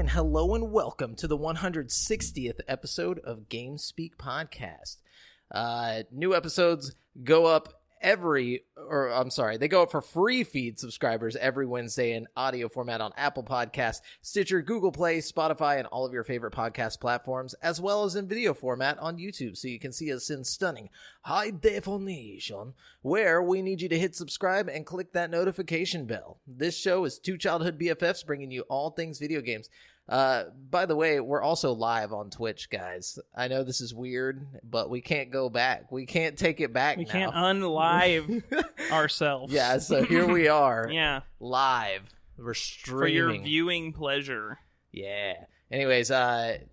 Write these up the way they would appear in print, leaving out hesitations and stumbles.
and hello and welcome to the 160th episode of GameSpeak Podcast. New episodes go up they go up for free feed subscribers every Wednesday in audio format on Apple Podcasts, Stitcher, Google Play, Spotify, and all of your favorite podcast platforms, as well as in video format on YouTube, so you can see us in stunning high definition, where we need you to hit subscribe and click that notification bell. This show is two childhood BFFs bringing you all things video games. By the way, we're also live on Twitch, guys. I know this is weird, but we can't go back. We can't take it back now. We can't unlive ourselves. Yeah, so here we are. Yeah. Live. We're streaming. For your viewing pleasure. Yeah. Anyways,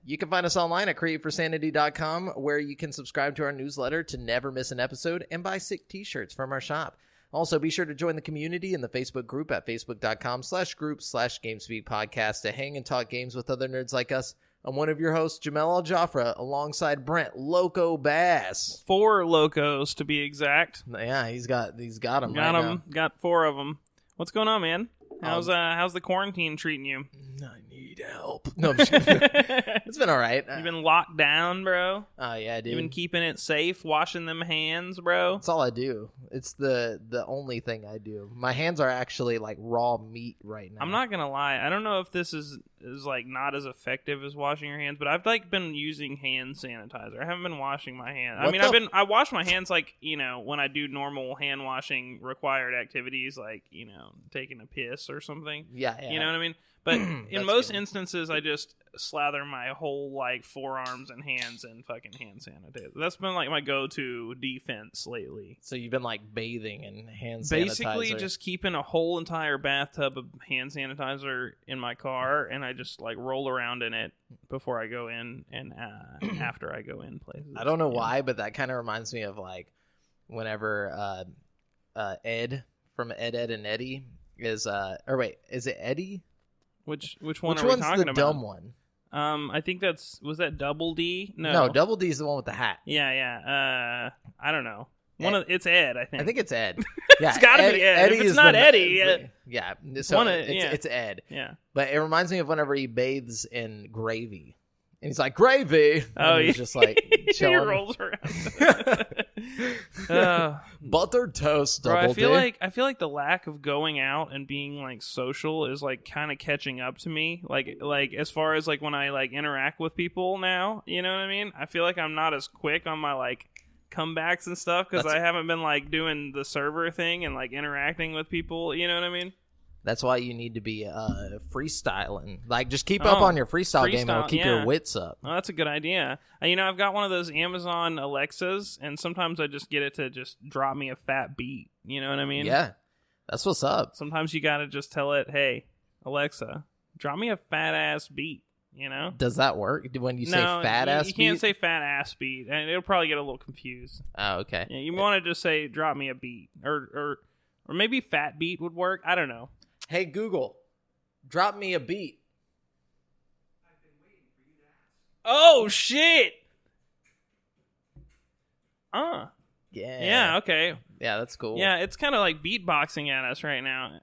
you can find us online at createforsanity.com, where you can subscribe to our newsletter to never miss an episode and buy sick t-shirts from our shop. Also, be sure to join the community in the Facebook group at facebook.com/group/GameSpeak Podcast to hang and talk games with other nerds like us. I'm one of your hosts, JAMAL Al-Jafra, alongside Brent Loco Bass. 4 locos, to be exact. Yeah, he's got them. Got 4 of them. What's going on, man? How's the quarantine treating you? I need help. No, I'm just kidding. It's been all right. You've been locked down, bro? Oh, yeah, dude. You've been keeping it safe, washing them hands, bro? That's all I do. It's the only thing I do. My hands are actually like raw meat right now. I'm not gonna lie. I don't know if this is like not as effective as washing your hands, but I've like been using hand sanitizer. I haven't been washing my hands. I wash my hands like, when I do normal hand washing required activities, like, taking a piss or something. Yeah. You know what I mean? But in most instances, I just slather my whole, like, forearms and hands in fucking hand sanitizer. That's been, like, my go-to defense lately. So you've been, like, bathing in hand sanitizer? Basically, just keeping a whole entire bathtub of hand sanitizer in my car, and I just, like, roll around in it before I go in and after I go in places. I don't know why, but that kind of reminds me of, like, whenever Ed from Ed, Ed, and Eddie is... is it Eddie? Which one are we one's talking the about? dumb one? I think was that Double D? No, Double D is the one with the hat. Yeah. I don't know. It's Ed, I think. I think it's Ed. Yeah, it's got to be Ed. Eddie if it's not Eddie, yeah. So it's Ed. Yeah. But it reminds me of whenever he bathes in gravy. And he's like, gravy! Oh, he's just like chilling. He rolls around. Buttered toast, Double bro, D. I feel like the lack of going out and being like social is like kind of catching up to me. Like as far as like when I like interact with people now, you know what I mean? I feel like I'm not as quick on my like comebacks and stuff because I haven't been like doing the server thing and like interacting with people. You know what I mean? That's why you need to be freestyling. Like, just keep up on your freestyle game and it'll keep your wits up. Oh, that's a good idea. I've got one of those Amazon Alexas, and sometimes I just get it to just drop me a fat beat. You know what I mean? Yeah. That's what's up. Sometimes you got to just tell it, hey, Alexa, drop me a fat-ass beat, Does that work when you say fat-ass beat? You can't say fat-ass beat, and it'll probably get a little confused. Oh, okay. Yeah, you want to just say, drop me a beat. Or maybe fat beat would work. I don't know. Hey, Google, drop me a beat. I've been waiting for you to ask. Oh, shit! Yeah. Yeah, okay. Yeah, that's cool. Yeah, it's kind of like beatboxing at us right now.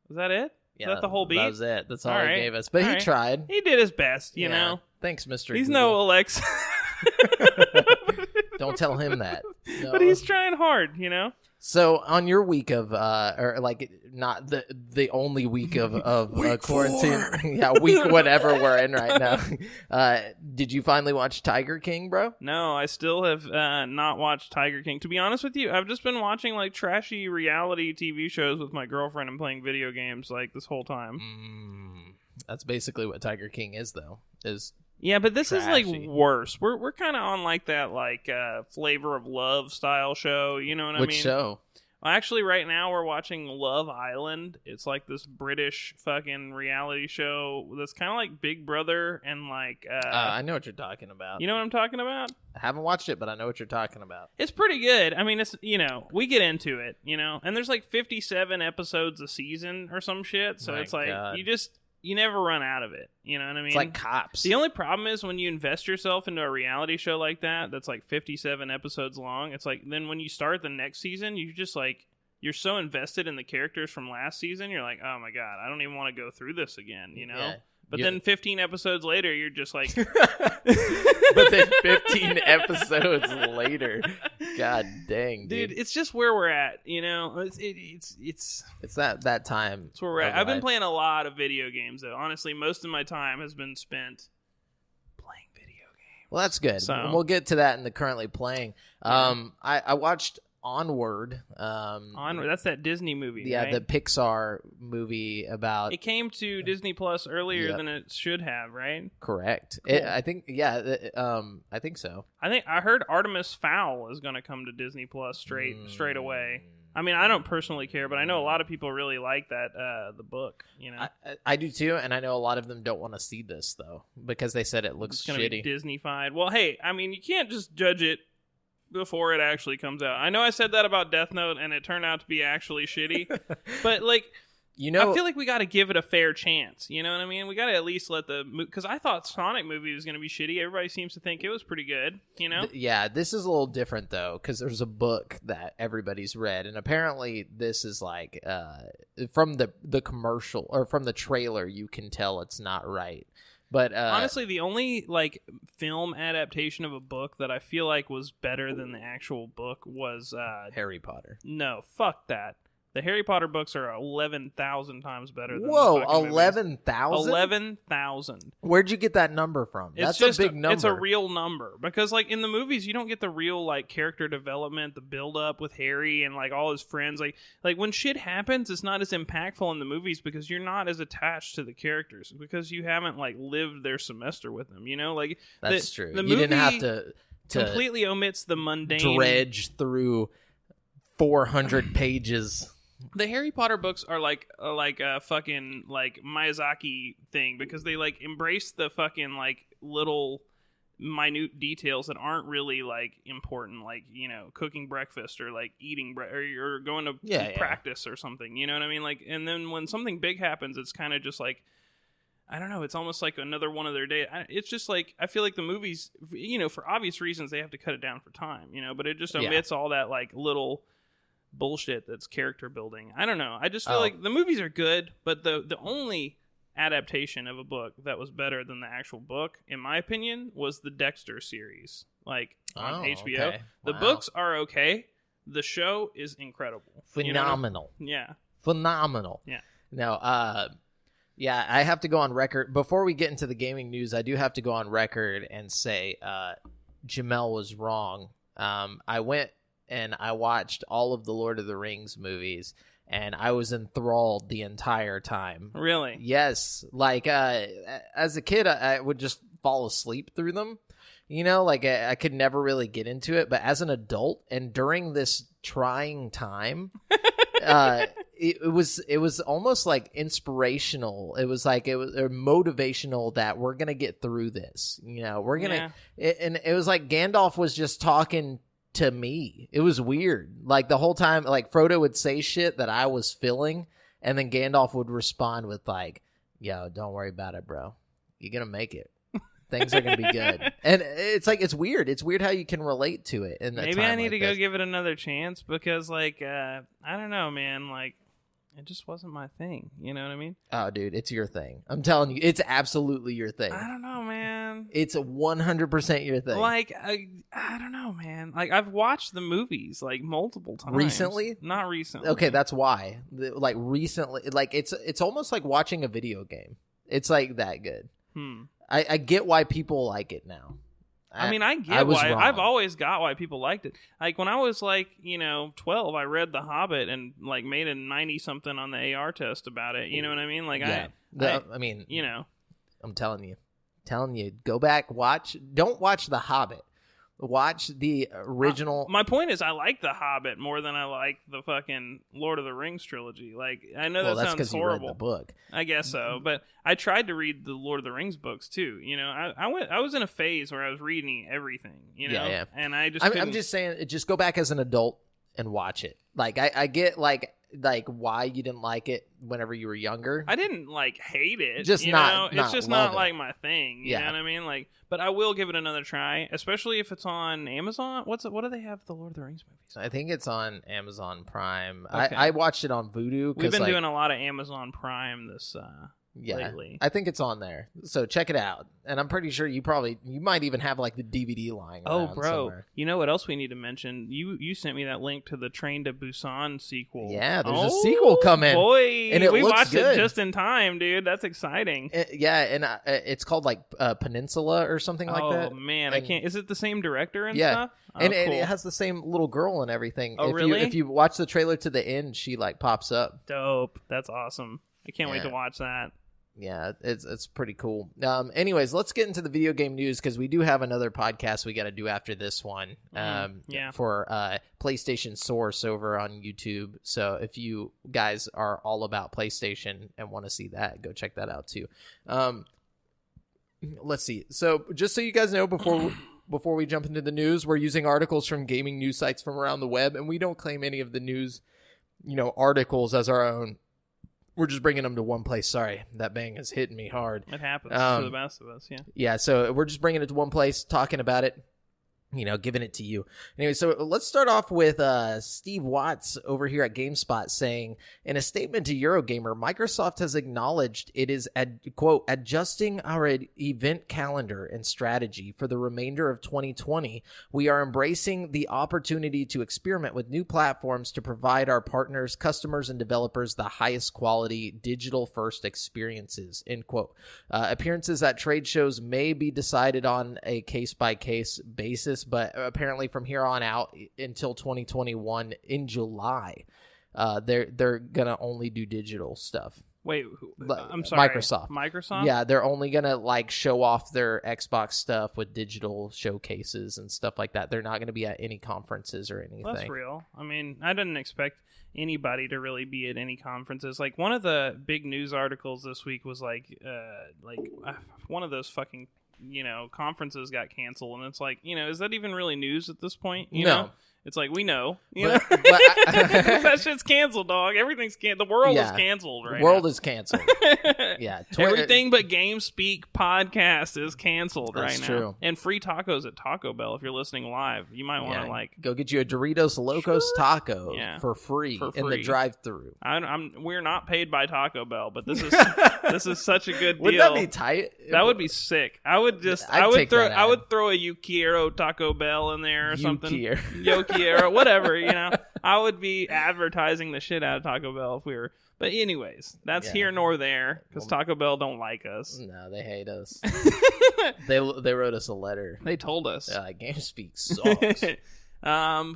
Is that it? Yeah, is that the whole beat? That was it. That's all All he right. gave us. But he tried. He did his best, you know. Thanks, Mr. He's Google. no Alexa. Don't tell him that. No. But he's trying hard, So on your week of, or like not the only week of quarantine, week whatever we're in right now. Did you finally watch Tiger King, bro? No, I still have not watched Tiger King. To be honest with you, I've just been watching like trashy reality TV shows with my girlfriend and playing video games like this whole time. That's basically what Tiger King is, though. Yeah, but this trashy. is like worse. We're kind of on like that like Flavor of Love style show. You know what I mean? Which show? Well, actually, right now we're watching Love Island. It's like this British fucking reality show that's kind of like Big Brother and like. I know what you're talking about. You know what I'm talking about? I haven't watched it, but I know what you're talking about. It's pretty good. I mean, it's we get into it, and there's like 57 episodes a season or some shit. So it's like God. You never run out of it. You know what I mean? It's like Cops. The only problem is when you invest yourself into a reality show like that's like 57 episodes long, it's like then when you start the next season, you just like you're so invested in the characters from last season, you're like, oh my god, I don't even want to go through this again, Yeah. But then 15 episodes later, you're just like... But then 15 episodes later, god dang, dude. It's just where we're at, you know? It's that time. It's where we're at. I've been playing a lot of video games, though. Honestly, most of my time has been spent playing video games. Well, that's good. So, and we'll get to that in the currently playing. I watched Onward. Onward. That's that Disney movie, yeah, right? the Pixar movie about... It came to Disney Plus earlier than it should have, right? Correct. Cool. I think, I think so. I heard Artemis Fowl is going to come to Disney Plus straight away. I mean, I don't personally care, but I know a lot of people really like that the book. You know, I do too, and I know a lot of them don't want to see this though because they said it looks it's going to be shitty. Disney-fied. Well, hey, I mean, you can't just judge it before it actually comes out. I know I said that about Death Note, and it turned out to be actually shitty, but like. You know, I feel like we got to give it a fair chance. You know what I mean? We got to at least let because I thought Sonic movie was going to be shitty. Everybody seems to think it was pretty good. You know? Yeah, this is a little different though because there's a book that everybody's read, and apparently this is like from the commercial or from the trailer, you can tell it's not right. But honestly, the only like film adaptation of a book that I feel like was better than the actual book was Harry Potter. No, fuck that. The Harry Potter books are 11,000 times better than Whoa, the fucking 11,000? 11,000. Where'd you get that number from? That's a big number. It's a real number. Because, like, in the movies, you don't get the real, like, character development, the build-up with Harry and, like, all his friends. Like, when shit happens, it's not as impactful in the movies because you're not as attached to the characters. Because you haven't, like, lived their semester with them, you know? Like, that's true. The you didn't have to completely omits the mundane... dredge through 400 pages... The Harry Potter books are like a fucking like Miyazaki thing because they like embrace the fucking like little minute details that aren't really like important, like, you know, cooking breakfast or like eating or going to practice or something, you know what I mean? Like, and then when something big happens, it's kind of just like, I don't know, it's almost like another one of their day. It's just like, I feel like the movies, you know, for obvious reasons they have to cut it down for time, you know, but it just omits all that like little bullshit that's character building. I don't know. I just feel like the movies are good, but the only adaptation of a book that was better than the actual book, in my opinion, was the Dexter series, like on HBO. Okay. The books are okay. The show is incredible. Phenomenal. You know? Yeah. Phenomenal. Yeah. Now, yeah, I have to go on record. Before we get into the gaming news, I do have to go on record and say JAMAL was wrong. I went and I watched all of the Lord of the Rings movies, and I was enthralled the entire time. Really? Yes. Like, as a kid, I would just fall asleep through them. You know, like, I could never really get into it. But as an adult, and during this trying time, it was almost like inspirational. It was like, it was motivational that we're going to get through this. You know, we're going to, and it was like Gandalf was just talking to me. It was weird. Like the whole time, like Frodo would say shit that I was feeling, and then Gandalf would respond with like, yo, don't worry about it, bro. You're going to make it. Things are going to be good. And it's like, it's weird. It's weird how you can relate to it. In Maybe I need to go give it another chance because like, I don't know, man. Like, it just wasn't my thing. You know what I mean? Oh, dude, it's your thing. I'm telling you, it's absolutely your thing. I don't know, man. It's 100% your thing. Like, I don't know, man. Like, I've watched the movies like multiple times. Recently? Not recently. Okay, that's why. Like recently, like it's almost like watching a video game. It's like that good. I get why people like it now. I mean, I get why. Wrong. I've always got why people liked it. Like, when I was, like, 12, I read The Hobbit and, like, made a 90-something on the AR test about it. You know what I mean? Like, yeah. I mean, you know. I'm telling you, go back, don't watch The Hobbit. Watch the original. My point is, I like The Hobbit more than I like the fucking Lord of the Rings trilogy. Like, I know that sounds horrible. You read the book. I guess so, but I tried to read the Lord of the Rings books too. You know, I was in a phase where I was reading everything. You know, yeah. And I just I'm just saying, just go back as an adult and watch it. Like, I get like why you didn't like it whenever you were younger. I didn't like hate it. Just not it's just not like my thing. You know what I mean? Like, but I will give it another try, especially if it's on Amazon. What do they have the Lord of the Rings movies? I think it's on Amazon Prime. Okay. I watched it on Vudu. We've been doing a lot of Amazon Prime lately. I think it's on there. So check it out. And I'm pretty sure you might even have like the DVD lying around somewhere. You know what else we need to mention? You sent me that link to the Train to Busan sequel. Yeah, there's a sequel coming. Boy, and we looks watched good. it just in time, dude. That's exciting. And it's called like Peninsula or something like that. Oh man, I can't. Is it the same director and Yeah. stuff? And cool. it has the same little girl and everything. Oh, if really? If you watch the trailer to the end, she like pops up. Dope. That's awesome. I can't wait to watch that. Yeah, it's pretty cool. Anyways, let's get into the video game news because we do have another podcast we got to do after this one. For PlayStation Source over on YouTube. So if you guys are all about PlayStation and want to see that, go check that out too. Let's see. So just so you guys know, before we jump into the news, we're using articles from gaming news sites from around the web, and we don't claim any of the news, articles as our own. We're just bringing them to one place. Sorry, that bang is hitting me hard. It happens to the best of us, yeah. Yeah, so we're just bringing it to one place, talking about it, giving it to you. Anyway, so let's start off with Steve Watts over here at GameSpot saying, in a statement to Eurogamer, Microsoft has acknowledged it is, quote, adjusting our event calendar and strategy for the remainder of 2020. We are embracing the opportunity to experiment with new platforms to provide our partners, customers, and developers the highest quality digital-first experiences, end quote. Appearances at trade shows may be decided on a case-by-case basis, but apparently from here on out until 2021 in July, they're gonna only do digital stuff. Wait, I'm sorry. Microsoft? Yeah, they're only gonna like show off their Xbox stuff with digital showcases and stuff like that. They're not gonna be at any conferences or anything. That's real. I mean, I didn't expect anybody to really be at any conferences. Like one of the big news articles this week was like one of those fucking conferences got canceled, and it's like, is that even really news at this point? You know? It's like, we know. That shit's canceled, dog. Everything's canceled. The world is canceled right now. The world is canceled. Yeah. Everything but Game Speak podcast is canceled right now. That's true. And free tacos at Taco Bell if you're listening live. You might want to go get you a Doritos Locos taco for free in the drive-thru. We're not paid by Taco Bell, but this is such a good deal. Wouldn't that be tight? That would be sick. I would throw a Yo Quiero Taco Bell in there or something. Yo Quiero, whatever, I would be advertising the shit out of Taco Bell if we were. But anyways, that's here nor there because Taco Bell don't like us. No, they hate us. They wrote us a letter. They told us. GameSpeak sucks.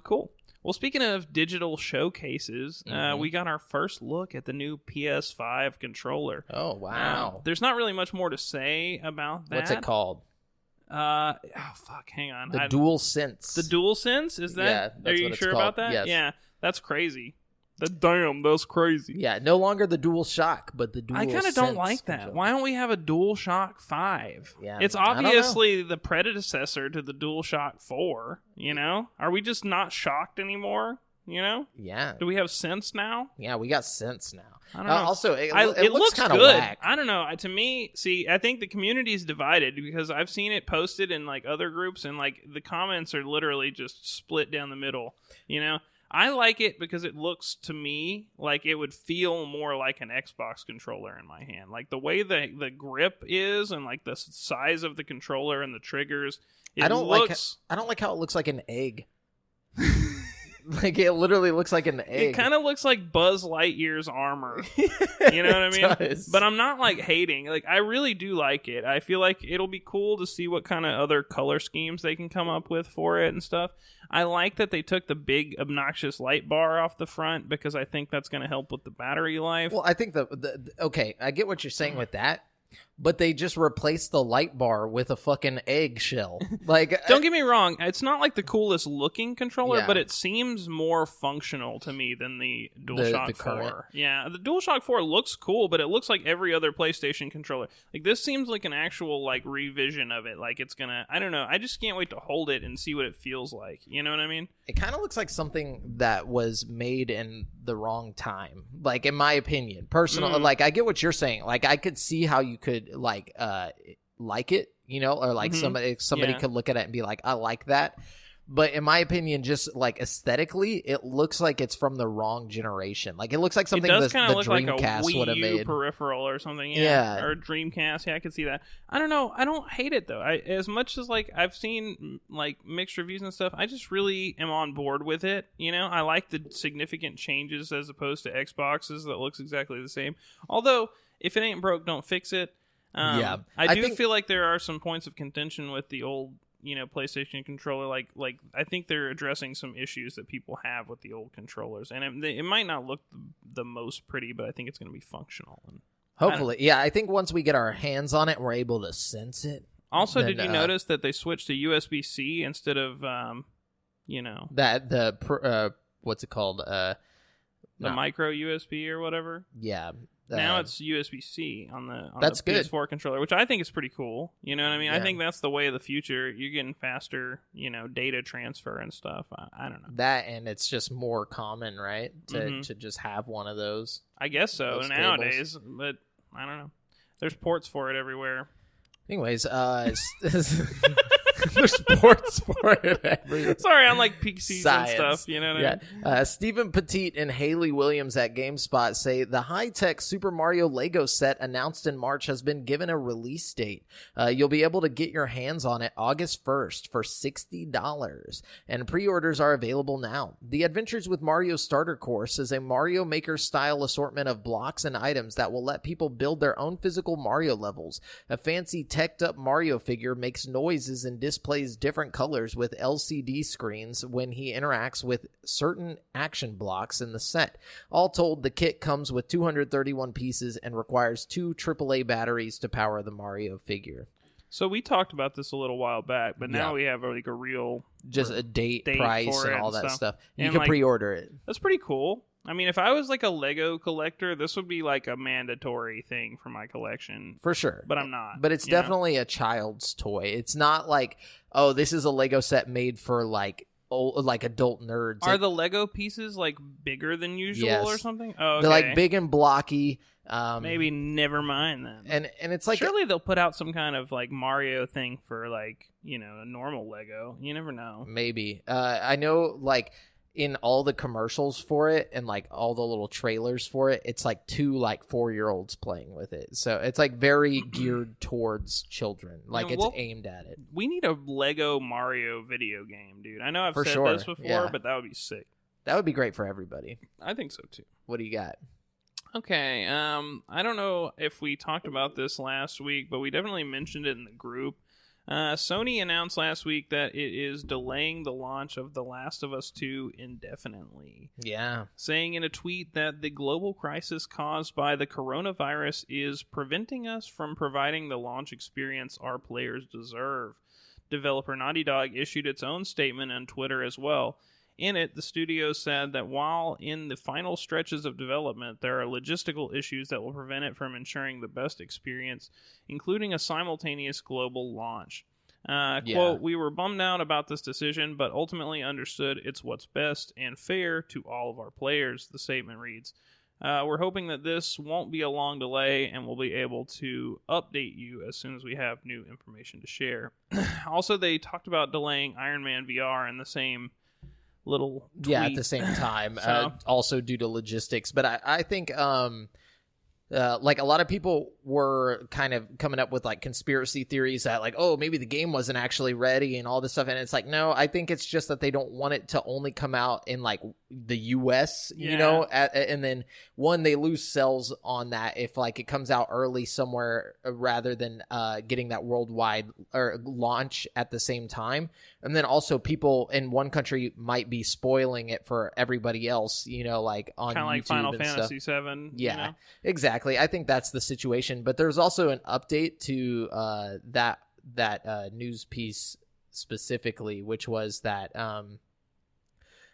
Cool. Well, speaking of digital showcases, we got our first look at the new PS5 controller. Oh, wow. There's not really much more to say about that. What's it called? Hang on. The DualSense. The DualSense? Is that? Yeah, that's Are you sure about that? Yes. Yeah, that's crazy. That's crazy. Yeah, no longer the DualShock, but the DualSense. I kind of don't like that. controller. Why don't we have a DualShock 5? Yeah, it's obviously the predecessor to the DualShock 4, Are we just not shocked anymore? Yeah. Do we have sense now? Yeah, we got sense now. I don't know. Also, it looks kind of good. whack. I don't know. To me, I think the community is divided because I've seen it posted in like other groups, and like the comments are literally just split down the middle. I like it because it looks to me like it would feel more like an Xbox controller in my hand. Like the way the grip is and like the size of the controller and the triggers. I don't like how it looks like an egg. Like it literally looks like an egg. It kind of looks like Buzz Lightyear's armor. You know what I mean? Does. But I'm not like hating. Like I really do like it. I feel like it'll be cool to see what kind of other color schemes they can come up with for it and stuff. I like that they took the big obnoxious light bar off the front because I think that's going to help with the battery life. Well, I think okay, I get what you're saying with that. But they just replaced the light bar with a fucking eggshell. Like, don't get me wrong, it's not like the coolest looking controller, but it seems more functional to me than the DualShock 4. Current. Yeah, the DualShock 4 looks cool, but it looks like every other PlayStation controller. Like this seems like an actual like revision of it. Like it's gonna, I don't know. I just can't wait to hold it and see what it feels like. You know what I mean? It kind of looks like something that was made in the wrong time. Like in my opinion, personal. Like I get what you're saying. Like I could see how you could like it, or like somebody could look at it and be like, I like that. But in my opinion, just like aesthetically, it looks like it's from the wrong generation. Like it looks like something it does the kind of look like a Dreamcast would have Wii U made. peripheral or something. Yeah. Or a Dreamcast. Yeah, I could see that. I don't know. I don't hate it though. As much as like I've seen like mixed reviews and stuff, I just really am on board with it. You know, I like the significant changes as opposed to Xboxes that looks exactly the same. Although, if it ain't broke, don't fix it. I think feel like there are some points of contention with the old, PlayStation controller. Like I think they're addressing some issues that people have with the old controllers, and it might not look the most pretty, but I think it's going to be functional. And hopefully, yeah. I think once we get our hands on it, we're able to sense it. Also, did you notice that they switched to USB-C instead of, what's it called? The micro USB or whatever? Yeah. Now it's USB-C on the that's the good. PS4 controller, which I think is pretty cool. You know what I mean? Yeah. I think that's the way of the future. You're getting faster, data transfer and stuff. I don't know. That, and it's just more common, right? To just have one of those. I guess so nowadays, tables. but I don't know. There's ports for it everywhere. Anyways, there's ports for it everywhere. Sorry, on like PCs Science. and stuff. You know what I mean? Stephen Petit and Haley Williams at GameSpot say the high-tech Super Mario Lego set announced in March has been given a release date. You'll be able to get your hands on it August 1st for $60, and pre-orders are available now. The Adventures with Mario Starter Course is a Mario Maker-style assortment of blocks and items that will let people build their own physical Mario levels. A fancy teched-up Mario figure makes noises and displays different colors with LCD screens when he interacts with certain action blocks in the set. All told, the kit comes with 231 pieces and requires 2 AAA batteries to power the Mario figure. So we talked about this a little while back, but now we have like a real just a date price and all that stuff. You and can like, pre-order it. That's pretty cool. I mean, if I was like a Lego collector, this would be like a mandatory thing for my collection. For sure. But I'm not. But it's definitely a child's toy. It's not like, oh, this is a Lego set made for like adult nerds. Are the Lego pieces like bigger than usual or something? Oh, okay. They're like big and blocky. Maybe never mind then. And it's like surely they'll put out some kind of like Mario thing for like, a normal Lego. You never know. Maybe. I know like in all the commercials for it and like all the little trailers for it, it's like 2 like 4-year-olds playing with it. So it's like very geared towards children. Like it's aimed at it. We need a Lego Mario video game, dude. I know I've said this before, but that would be sick. That would be great for everybody. I think so too. What do you got? Okay, I don't know if we talked about this last week, but we definitely mentioned it in the group. Sony announced last week that it is delaying the launch of The Last of Us 2 indefinitely. Yeah. Saying in a tweet that the global crisis caused by the coronavirus is preventing us from providing the launch experience our players deserve. Developer Naughty Dog issued its own statement on Twitter as well. In it, the studio said that while in the final stretches of development, there are logistical issues that will prevent it from ensuring the best experience, including a simultaneous global launch. Quote, we were bummed out about this decision, but ultimately understood it's what's best and fair to all of our players, the statement reads. We're hoping that this won't be a long delay and we'll be able to update you as soon as we have new information to share. Also, they talked about delaying Iron Man VR in the same little tweet. Yeah, at the same time, also due to logistics. But I think like a lot of people were kind of coming up with like conspiracy theories that like, oh, maybe the game wasn't actually ready and all this stuff. And it's like, no, I think it's just that they don't want it to only come out in like the US, and then they lose sales on that if like it comes out early somewhere rather than getting that worldwide or launch at the same time. And then also people in one country might be spoiling it for everybody else, like on kind of like YouTube Final and Fantasy stuff. 7. Yeah, exactly. I think that's the situation. But there's also an update to that news piece specifically, which was that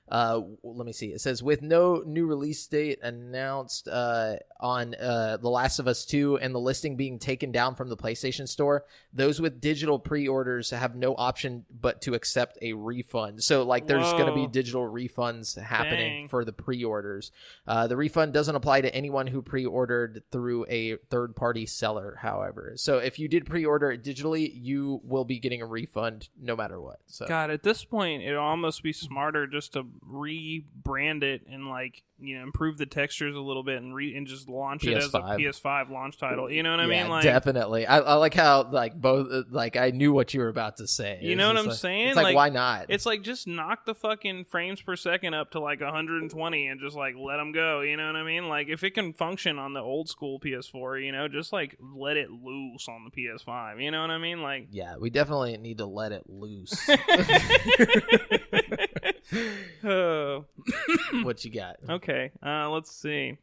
Let me see. It says, with no new release date announced on The Last of Us 2 and the listing being taken down from the PlayStation Store, those with digital pre-orders have no option but to accept a refund. So, like, there's going to be digital refunds happening for the pre-orders. The refund doesn't apply to anyone who pre-ordered through a third-party seller, however. So, if you did pre-order it digitally, you will be getting a refund no matter what. So, God, at this point, it'd almost be smarter just to rebrand it and, like, you know, improve the textures a little bit and just launch it as a PS5 launch title. You know what I mean? Like, definitely. I like how, like, both, like, I knew what you were about to say. You know what I'm saying? It's like, why not? It's like, just knock the fucking frames per second up to like 120 and just like let them go. You know what I mean? Like, if it can function on the old school PS4, you know, just like let it loose on the PS5. You know what I mean? Like, yeah, we definitely need to let it loose. What you got? Okay, let's see.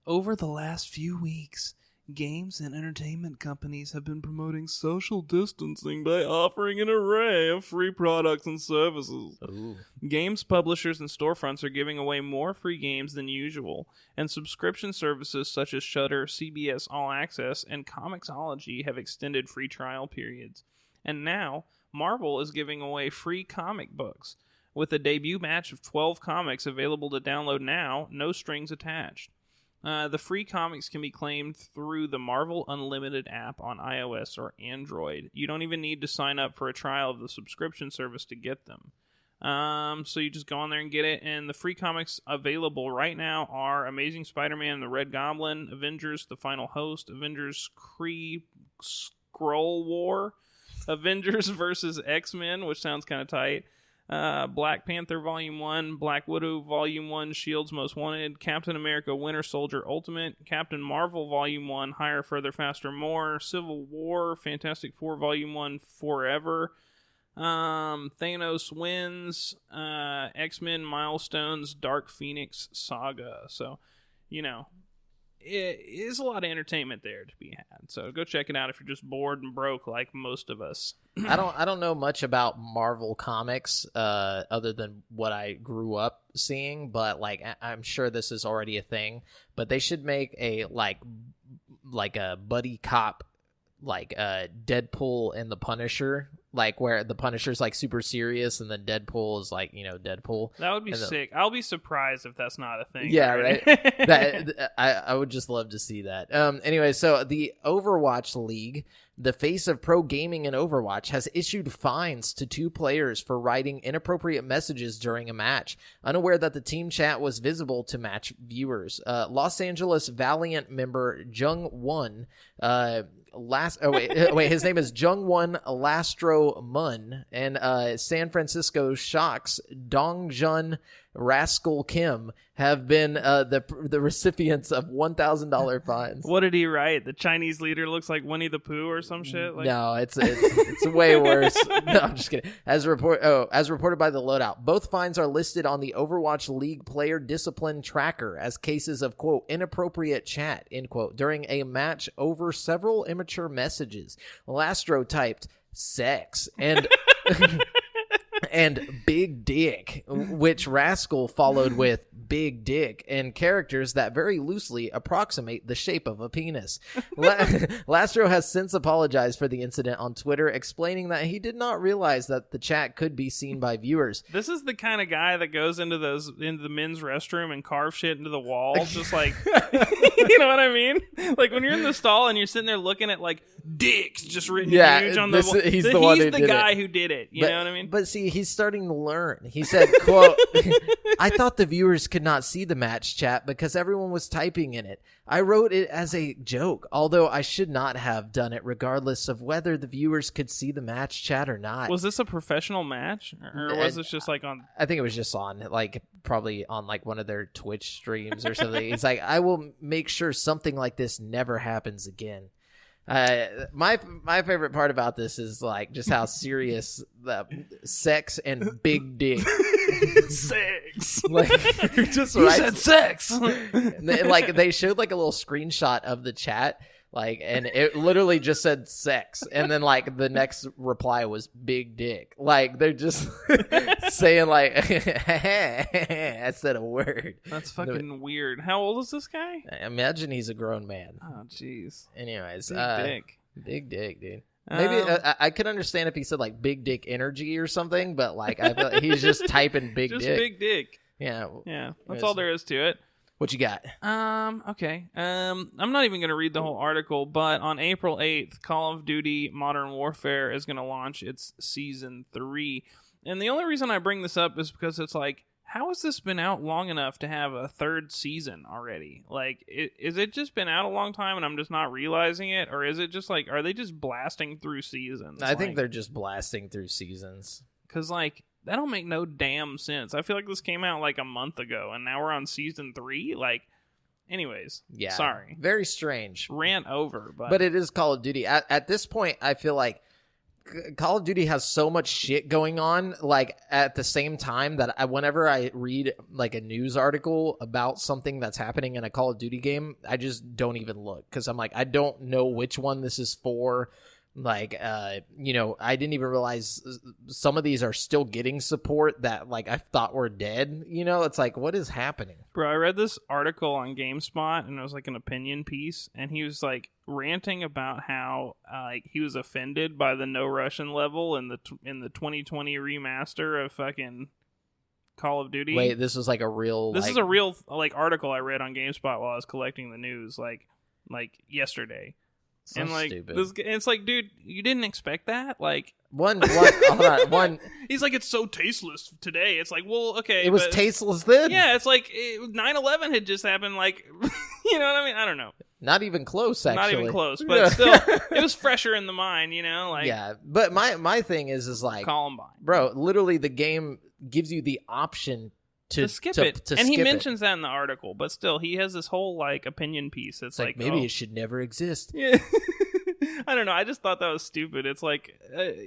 Over the last few weeks, games and entertainment companies have been promoting social distancing by offering an array of free products and services. Ooh. Games publishers and storefronts are giving away more free games than usual, and subscription services such as Shudder, CBS All Access, and Comixology have extended free trial periods. And now, Marvel is giving away free comic books, with a debut batch of 12 comics available to download now, no strings attached. The free comics can be claimed through the Marvel Unlimited app on iOS or Android. You don't even need to sign up for a trial of the subscription service to get them. So you just go on there and get it, and the free comics available right now are Amazing Spider-Man and the Red Goblin, Avengers The Final Host, Avengers Kree Skrull War, Avengers vs. X-Men, which sounds kind of tight, Black Panther Volume 1, Black Widow Volume 1, Shield's Most Wanted, Captain America Winter Soldier Ultimate, Captain Marvel Volume 1, Higher, Further, Faster, More, Civil War, Fantastic Four Volume 1, Forever, Thanos Wins, X-Men Milestones, Dark Phoenix Saga. So, you know, it is a lot of entertainment there to be had. So go check it out if you're just bored and broke like most of us. I don't know much about Marvel comics other than what I grew up seeing, but like I'm sure this is already a thing. But they should make a like a buddy cop, like Deadpool and the Punisher, like where the Punisher's like super serious and then Deadpool is like, you know, Deadpool. That would be sick. I'll be surprised if that's not a thing. Yeah, right. I would just love to see that. Anyway, so the Overwatch League, the face of pro gaming in Overwatch, has issued fines to 2 players for writing inappropriate messages during a match, unaware that the team chat was visible to match viewers. Los Angeles Valiant member Jung Won, his name is Jung-Won Lastro Mun, and San Francisco Shock's Dongjun Rascal Kim have been the recipients of $1,000 fines. What did he write? The Chinese leader looks like Winnie the Pooh or some shit? Like... No, it's way worse. No, I'm just kidding. As reported by the Loadout, both fines are listed on the Overwatch League player discipline tracker as cases of, quote, inappropriate chat, end quote, during a match over several immature messages. Lastro typed sex and and big dick, which Rascal followed with big dick, and characters that very loosely approximate the shape of a penis. Lastro has since apologized for the incident on Twitter, explaining that he did not realize that the chat could be seen by viewers. This is the kind of guy that goes into the men's restroom and carves shit into the walls, just like, you know what I mean? Like when you're in the stall and you're sitting there looking at like dicks just written huge on the wall. He's the guy who did it. You know what I mean? But see, he's starting to learn. He said, quote, I thought the viewers could not see the match chat because everyone was typing in it. I wrote it as a joke, although I should not have done it regardless of whether the viewers could see the match chat or not. Was this a professional match? Or was this just like on... I think it was just on, like, probably on like one of their Twitch streams or something. He's like, I will make sure something like this never happens again. My favorite part about this is like just how serious the sex and big dick. Sex. Like just you said sex. Like they showed like a little screenshot of the chat, Like, and it literally just said sex. And then, like, the next reply was big dick. Like, they're just saying, like, I said a word. That's fucking weird. How old is this guy? I imagine he's a grown man. Oh, jeez. Anyways. Big dick. Big dick, dude. Maybe I could understand if he said, like, big dick energy or something, but, like, I feel like he's just typing big dick. Just big dick. Yeah. Yeah. That's all there is to it. What you got? Okay. I'm not even going to read the whole article, but on April 8th, Call of Duty Modern Warfare is going to launch its Season 3. And the only reason I bring this up is because it's like, how has this been out long enough to have a third season already? Like, is it just been out a long time and I'm just not realizing it? Or is it just like, are they just blasting through seasons? I think they're just blasting through seasons. Because, like, that don't make no damn sense. I feel like this came out like a month ago, and now we're on Season 3. Like, anyways, yeah, sorry. Very strange. Rant over, but it is Call of Duty. At this point, I feel like Call of Duty has so much shit going on, like, at the same time that whenever I read, like, a news article about something that's happening in a Call of Duty game, I just don't even look, because I'm like, I don't know which one this is for. Like, you know, I didn't even realize some of these are still getting support that, like, I thought were dead. You know, it's like, what is happening? Bro, I read this article on GameSpot, and it was like an opinion piece, and he was like ranting about how like he was offended by the no Russian level in the 2020 remaster of fucking Call of Duty. Wait, this was like a real. This is a real like article I read on GameSpot while I was collecting the news, like yesterday. So and like stupid. It's like, dude, you didn't expect that? Like one hold on, one. He's like, it's so tasteless today. It's like, well, okay, it was tasteless then. Yeah, it's like 9/11 had just happened. Like, you know what I mean? I don't know. Not even close, actually. Not even close, but still, it was fresher in the mind. You know, like yeah. But my thing is like Columbine, bro. Literally, the game gives you the option to skip it, to and skip he mentions that in the article. But still, he has this whole like opinion piece. It's like maybe it should never exist. Yeah. I don't know. I just thought that was stupid. It's like,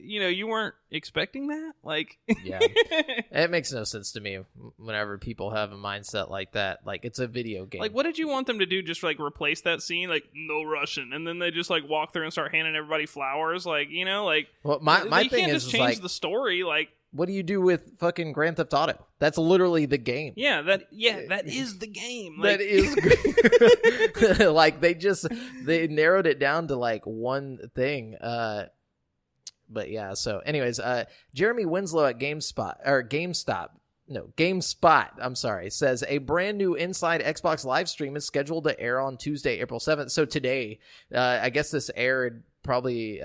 you know, you weren't expecting that? Like, yeah. It makes no sense to me whenever people have a mindset like that. Like, it's a video game. Like, what did you want them to do? Just, like, replace that scene? Like, no Russian. And then they just, like, walk through and start handing everybody flowers? Like, you know, like... Well, my thing is... You can't just change like, the story, like... What do you do with fucking Grand Theft Auto? That's literally the game. Yeah, that is the game. Like, that is like they narrowed it down to like one thing. But yeah, so anyways, Jeremy Winslow at GameSpot, I'm sorry, says a brand new Inside Xbox live stream is scheduled to air on Tuesday, April 7th. So today, I guess this aired probably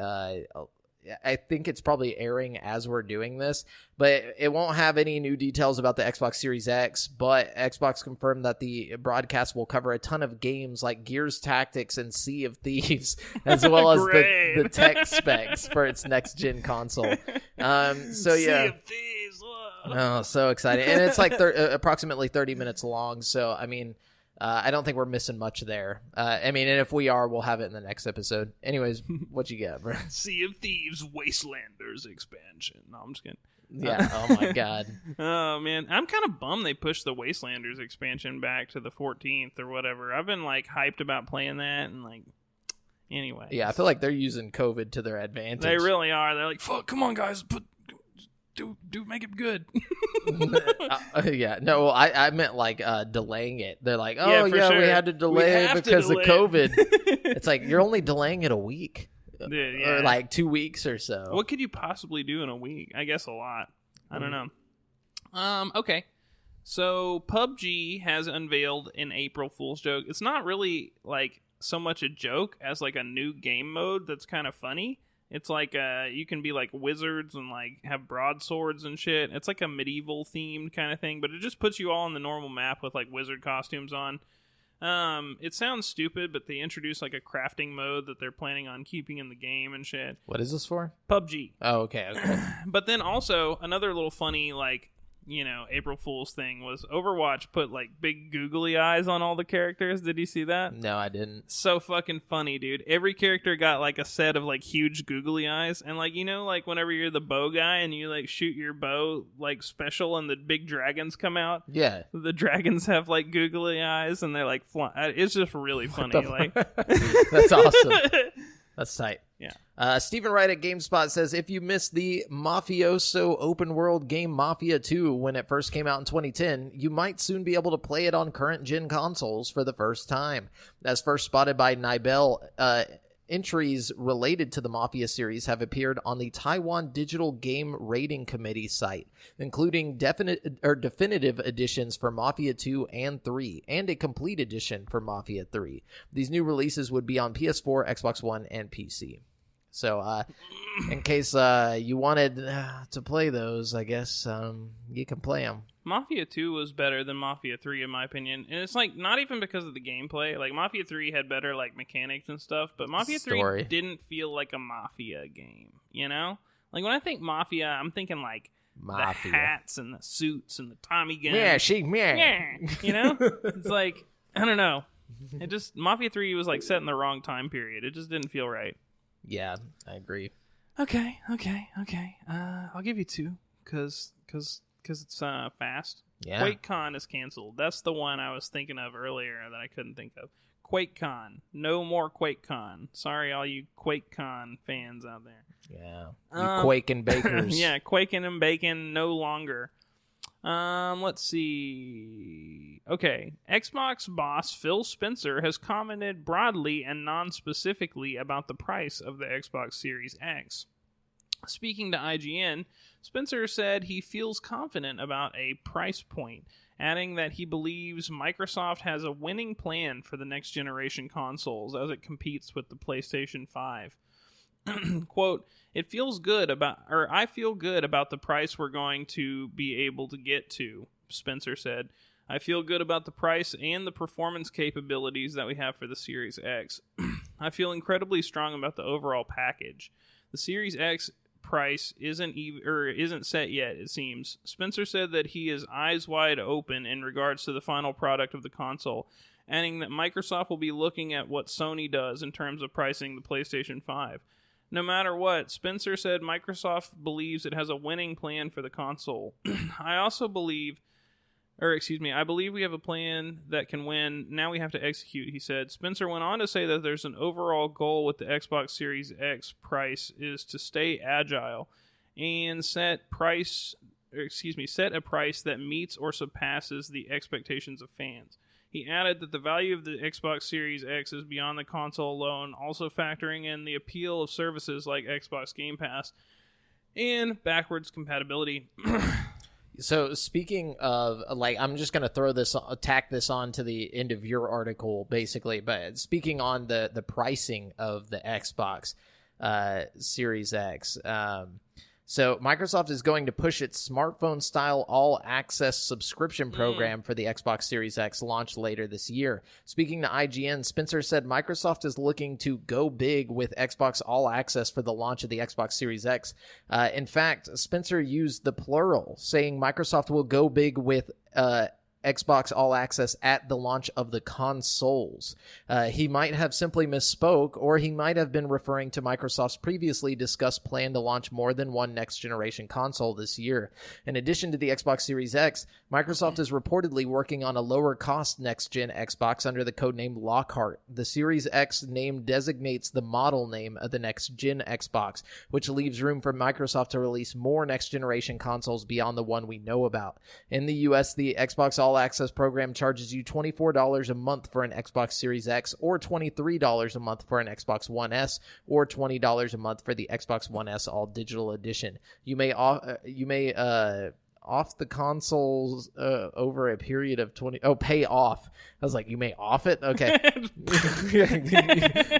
I think it's probably airing as we're doing this, but it won't have any new details about the Xbox Series X, but Xbox confirmed that the broadcast will cover a ton of games like Gears Tactics and Sea of Thieves, as well as the tech specs for its next-gen console. So yeah. Sea of Thieves, oh, so exciting. And it's like approximately 30 minutes long, so I mean... I don't think we're missing much there. I mean, and if we are, we'll have it in the next episode. Anyways, what you got, bro? Sea of Thieves Wastelanders expansion. No, I'm just kidding. Yeah, oh my god. Oh, man. I'm kind of bummed they pushed the Wastelanders expansion back to the 14th or whatever. I've been, like, hyped about playing that and, like, anyway. Yeah, I feel like they're using COVID to their advantage. They really are. They're like, fuck, come on, guys, make it good. Yeah, no, I meant like delaying it. They're like, oh yeah, sure. we had to delay it because of COVID. It's like you're only delaying it a week, or like 2 weeks or so. What could you possibly do in a week? I guess a lot. I don't know. Okay, so PUBG has unveiled an April Fool's joke. It's not really like so much a joke as like a new game mode that's kind of funny. It's like you can be like wizards and like have broadswords and shit. It's like a medieval themed kind of thing, but it just puts you all on the normal map with like wizard costumes on. It sounds stupid, but they introduced like a crafting mode that they're planning on keeping in the game and shit. What is this for? PUBG. Oh, okay. But then also another little funny like April Fool's thing was Overwatch put like big googly eyes on all the characters. Did you see that? No, I didn't. So fucking funny, dude. Every character got like a set of like huge googly eyes, and like like whenever you're the bow guy and you like shoot your bow like special and the big dragons come out. Yeah. The dragons have like googly eyes and they're like it's just really funny. Like that's awesome. That's tight. Yeah. Stephen Wright at GameSpot says, if you missed the mafioso open world game Mafia 2 when it first came out in 2010, you might soon be able to play it on current gen consoles for the first time. As first spotted by Nibel, entries related to the Mafia series have appeared on the Taiwan Digital Game Rating Committee site, including definitive editions for Mafia 2 and 3, and a complete edition for Mafia 3. These new releases would be on PS4, Xbox One, and PC. So, in case you wanted to play those, I guess you can play them. Mafia 2 was better than Mafia 3 in my opinion, and it's like not even because of the gameplay. Like Mafia 3 had better like mechanics and stuff, but Mafia 3 didn't feel like a Mafia game, Like when I think Mafia, I'm thinking like Mafia. The hats and the suits and the Tommy guns. Yeah. It's like I don't know. It just Mafia 3 was like set in the wrong time period. It just didn't feel right. Yeah, I agree. Okay. I'll give you 2 because it's fast. Yeah. QuakeCon is canceled. That's the one I was thinking of earlier that I couldn't think of. QuakeCon. No more QuakeCon. Sorry, all you QuakeCon fans out there. Yeah. You quaking bakers. Yeah, quaking and baking no longer. Let's see. Okay. Xbox boss Phil Spencer has commented broadly and non-specifically about the price of the Xbox Series X. Speaking to IGN, Spencer said he feels confident about a price point, adding that he believes Microsoft has a winning plan for the next generation consoles as it competes with the PlayStation 5. Quote, I feel good about the price we're going to be able to get to, Spencer said. I feel good about the price and the performance capabilities that we have for the Series X. I feel incredibly strong about the overall package. The Series X price isn't set yet, it seems. Spencer said that he is eyes wide open in regards to the final product of the console, adding that Microsoft will be looking at what Sony does in terms of pricing the PlayStation 5. No matter what, Spencer said Microsoft believes it has a winning plan for the console. I believe we have a plan that can win. Now we have to execute, he said. Spencer went on to say that there's an overall goal with the Xbox Series X price is to stay agile and set a price that meets or surpasses the expectations of fans. He added that the value of the Xbox Series X is beyond the console alone, also factoring in the appeal of services like Xbox Game Pass and backwards compatibility. So speaking of, like, I'm just going to tack this on to the end of your article, basically. But speaking on the pricing of the Xbox Series X, so Microsoft is going to push its smartphone-style all-access subscription program for the Xbox Series X launch later this year. Speaking to IGN, Spencer said Microsoft is looking to go big with Xbox All Access for the launch of the Xbox Series X. In fact, Spencer used the plural, saying Microsoft will go big with Xbox All Access at the launch of the consoles. He might have simply misspoke, or he might have been referring to Microsoft's previously discussed plan to launch more than one next-generation console this year. In addition to the Xbox Series X, Microsoft is reportedly working on a lower-cost next-gen Xbox under the codename Lockhart. The Series X name designates the model name of the next-gen Xbox, which leaves room for Microsoft to release more next-generation consoles beyond the one we know about. In the US, the Xbox All Access program charges you $24 a month for an Xbox Series X, or $23 a month for an Xbox One S, or $20 a month for the Xbox One S All Digital Edition. You may off the consoles over a period of 20. Oh, pay off. I was like, you may off it? Okay.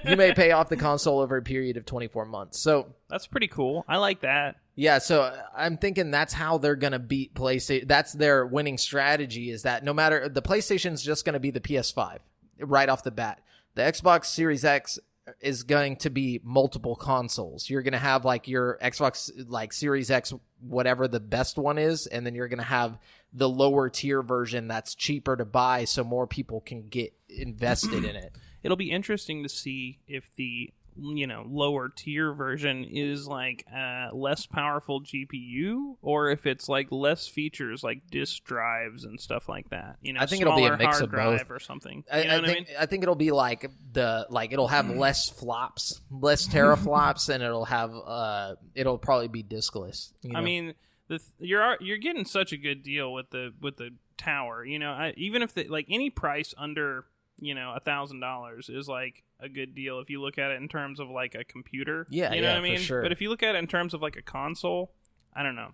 You may pay off the console over a period of 24 months. So that's pretty cool. I like that. Yeah, so I'm thinking that's how they're going to beat PlayStation. That's their winning strategy, is that no matter, the PlayStation's just going to be the PS5 right off the bat. The Xbox Series X is going to be multiple consoles. You're going to have like your Xbox like Series X, whatever the best one is, and then you're going to have the lower tier version that's cheaper to buy so more people can get invested in it. It'll be interesting to see if the lower tier version is like less powerful GPU, or if it's like less features like disk drives and stuff like that. I think it'll be a mix of both or something. I think it'll be like it'll have less flops, less teraflops, and it'll probably be diskless. I mean, you're getting such a good deal with the tower. Even if any price under $1,000 is like a good deal if you look at it in terms of like a computer. Yeah, you know what I mean? For sure. But if you look at it in terms of like a console, I don't know.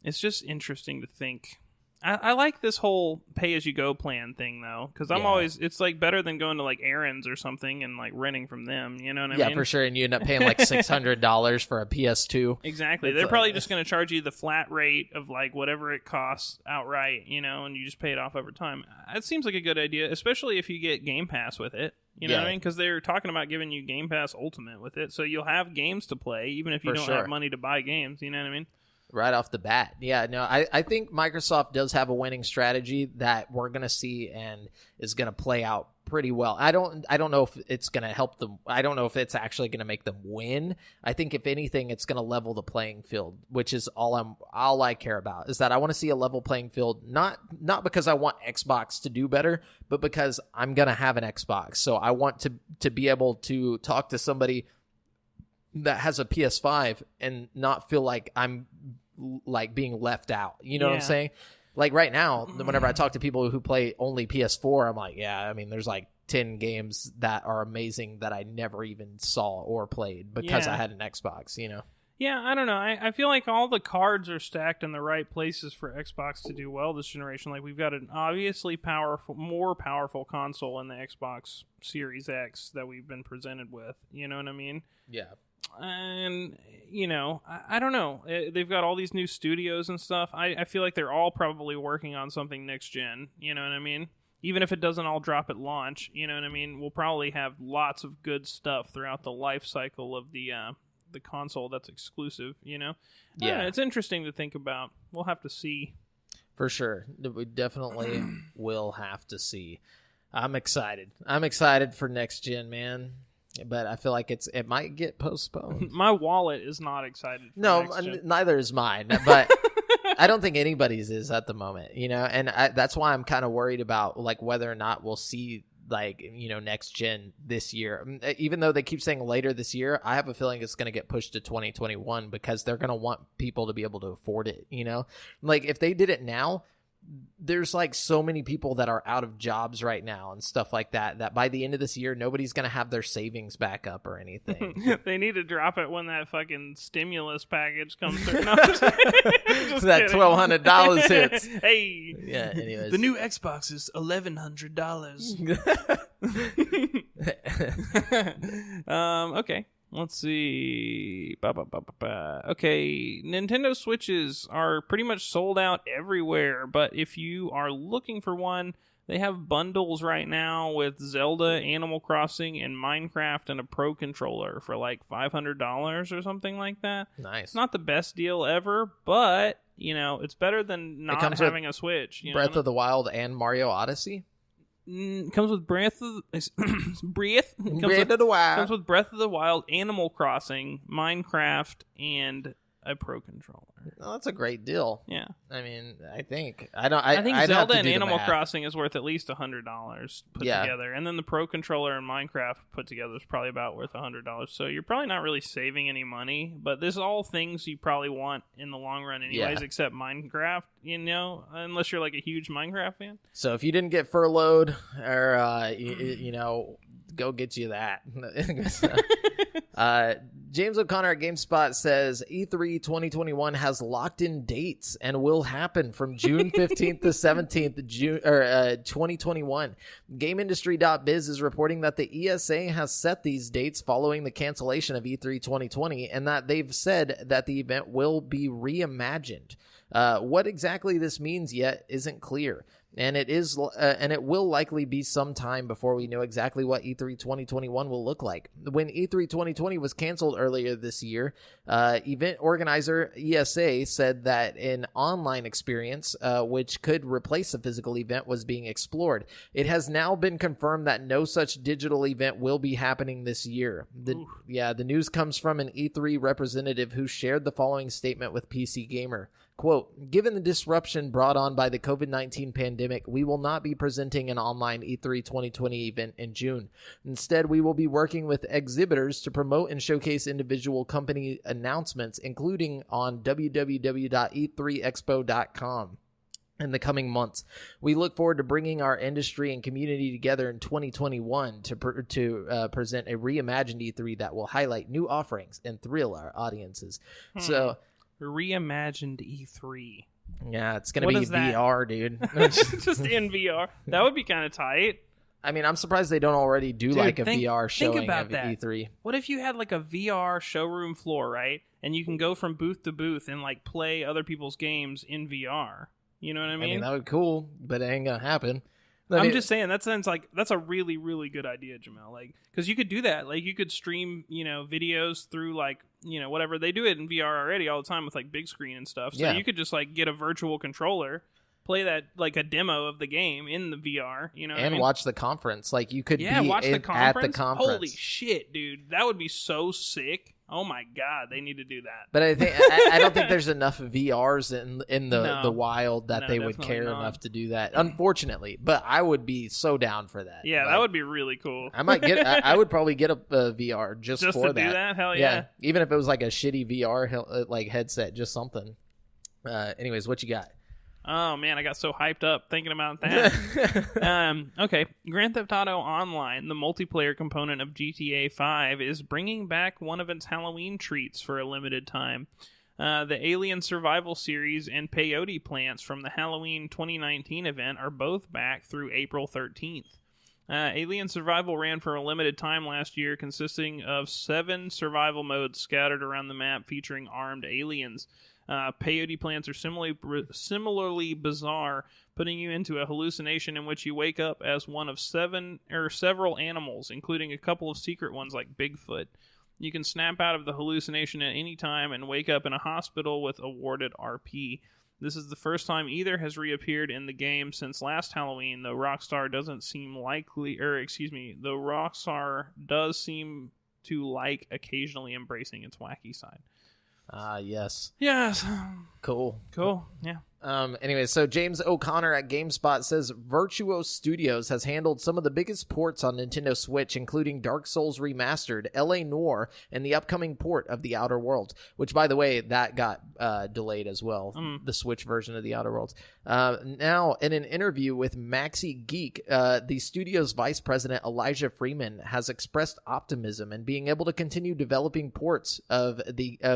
It's just interesting to think. I like this whole pay-as-you-go plan thing, though, because it's like better than going to like Aaron's or something and like renting from them. You know what I mean? Yeah, for sure. And you end up paying like $600 for a PS2. Exactly. They're probably just going to charge you the flat rate of like whatever it costs outright, and you just pay it off over time. It seems like a good idea, especially if you get Game Pass with it. You know what I mean? Because they're talking about giving you Game Pass Ultimate with it, so you'll have games to play even if you don't have money to buy games. You know what I mean? Right off the bat. Yeah, no, I think Microsoft does have a winning strategy that we're going to see and is going to play out pretty well. I don't know if it's going to help them. I don't know if it's actually going to make them win. I think if anything, it's going to level the playing field, which is all I care about, is that I want to see a level playing field, not because I want Xbox to do better, but because I'm going to have an Xbox. So I want to be able to talk to somebody that has a PS5 and not feel like I'm like being left out. You know what I'm saying? Like right now, whenever I talk to people who play only PS4, I'm like, yeah, I mean, there's like 10 games that are amazing that I never even saw or played because I had an Xbox, Yeah, I don't know. I feel like all the cards are stacked in the right places for Xbox to do well this generation. Like, we've got an obviously more powerful console in the Xbox Series X that we've been presented with. You know what I mean? Yeah. And, I don't know. They've got all these new studios and stuff. I feel like they're all probably working on something next gen. You know what I mean? Even if it doesn't all drop at launch, you know what I mean? We'll probably have lots of good stuff throughout the life cycle of the console that's exclusive, Yeah, it's interesting to think about. We'll have to see. For sure. We definitely will have to see. I'm excited. I'm excited for next gen, man. But I feel like it might get postponed. My wallet is not excited for next gen. Neither is mine. But I don't think anybody's is at the moment, And that's why I'm kind of worried about like whether or not we'll see like, next gen this year. Even though they keep saying later this year, I have a feeling it's going to get pushed to 2021 because they're going to want people to be able to afford it, Like if they did it now, there's like so many people that are out of jobs right now and stuff like that by the end of this year, nobody's going to have their savings back up or anything. They need to drop it when that fucking stimulus package comes through. No, that $1,200 hits. Hey. Yeah, anyways. The new Xbox is $1,100. Okay. Let's see. Okay, Nintendo Switches are pretty much sold out everywhere, but if you are looking for one, they have bundles right now with Zelda, Animal Crossing, and Minecraft and a Pro Controller for like $500 or something like that. Nice. It's not the best deal ever, but, it's better than not having a Switch. Breath of the Wild and Mario Odyssey? Comes with Breath of the Wild. Comes with Breath of the Wild, Animal Crossing, Minecraft, and a Pro Controller. Oh, that's a great deal. Yeah. I mean, I think Zelda and Animal Crossing is worth at least $100 put together, and then the Pro Controller and Minecraft put together is probably about worth $100. So you're probably not really saving any money, but this is all things you probably want in the long run anyways, except Minecraft, unless you're like a huge Minecraft fan. So if you didn't get furloughed or, go get you that. James O'Connor at GameSpot says E3 2021 has locked in dates and will happen from June 15th to 17th, 2021. GameIndustry.biz is reporting that the ESA has set these dates following the cancellation of E3 2020 and that they've said that the event will be reimagined. What exactly this means yet isn't clear. And it will likely be some time before we know exactly what E3 2021 will look like. When E3 2020 was canceled earlier this year, event organizer ESA said that an online experience, which could replace a physical event, was being explored. It has now been confirmed that no such digital event will be happening this year. The news comes from an E3 representative who shared the following statement with PC Gamer. Quote, given the disruption brought on by the COVID-19 pandemic, we will not be presenting an online E3 2020 event in June. Instead, we will be working with exhibitors to promote and showcase individual company announcements, including on www.e3expo.com. In the coming months, we look forward to bringing our industry and community together in 2021 to present a reimagined E3 that will highlight new offerings and thrill our audiences. So, reimagined E3. Yeah, it's going to be VR, dude. Just in VR. That would be kind of tight. I mean, I'm surprised they don't already do like a VR showing of E3. What if you had like a VR showroom floor, right? And you can go from booth to booth and like play other people's games in VR. You know what I mean? I mean, that would be cool, but it ain't going to happen. I'm just saying that sounds like that's a really, really good idea, Jamal. Like, because you could do that. Like, you could stream, videos through like, whatever. They do it in VR already all the time with like big screen and stuff. So you could just like get a virtual controller, play that like a demo of the game in the VR, and watch the conference. Like, you could watch the conference? At the conference. Holy shit, dude, that would be so sick. Oh my god, they need to do that. But I think I don't think there's enough VRs in the wild that they would care enough to do that. Unfortunately, but I would be so down for that. Yeah, that would be really cool. I might get. I would probably get a VR just for to do that. Hell yeah. Even if it was like a shitty VR like headset, just something. Anyways, what you got? Oh, man, I got so hyped up thinking about that. Okay, Grand Theft Auto Online, the multiplayer component of GTA 5, is bringing back one of its Halloween treats for a limited time. The Alien Survival series and peyote plants from the Halloween 2019 event are both back through April 13th. Alien Survival ran for a limited time last year, consisting of 7 survival modes scattered around the map featuring armed aliens. Peyote plants are similarly bizarre, putting you into a hallucination in which you wake up as one of several animals, including a couple of secret ones like Bigfoot. You can snap out of the hallucination at any time and wake up in a hospital with awarded RP. This is the first time either has reappeared in the game since last Halloween, though Rockstar does seem to like occasionally embracing its wacky side. Yes. Yes. Cool. Yeah. Anyway, so James O'Connor at GameSpot says Virtuos Studios has handled some of the biggest ports on Nintendo Switch, including Dark Souls Remastered, L.A. Noire, and the upcoming port of The Outer Worlds, which, by the way, that got delayed as well, the Switch version of The Outer Worlds. Now, in an interview with Maxi Geek, the studio's vice president, Elijah Freeman, has expressed optimism in being able to continue developing ports of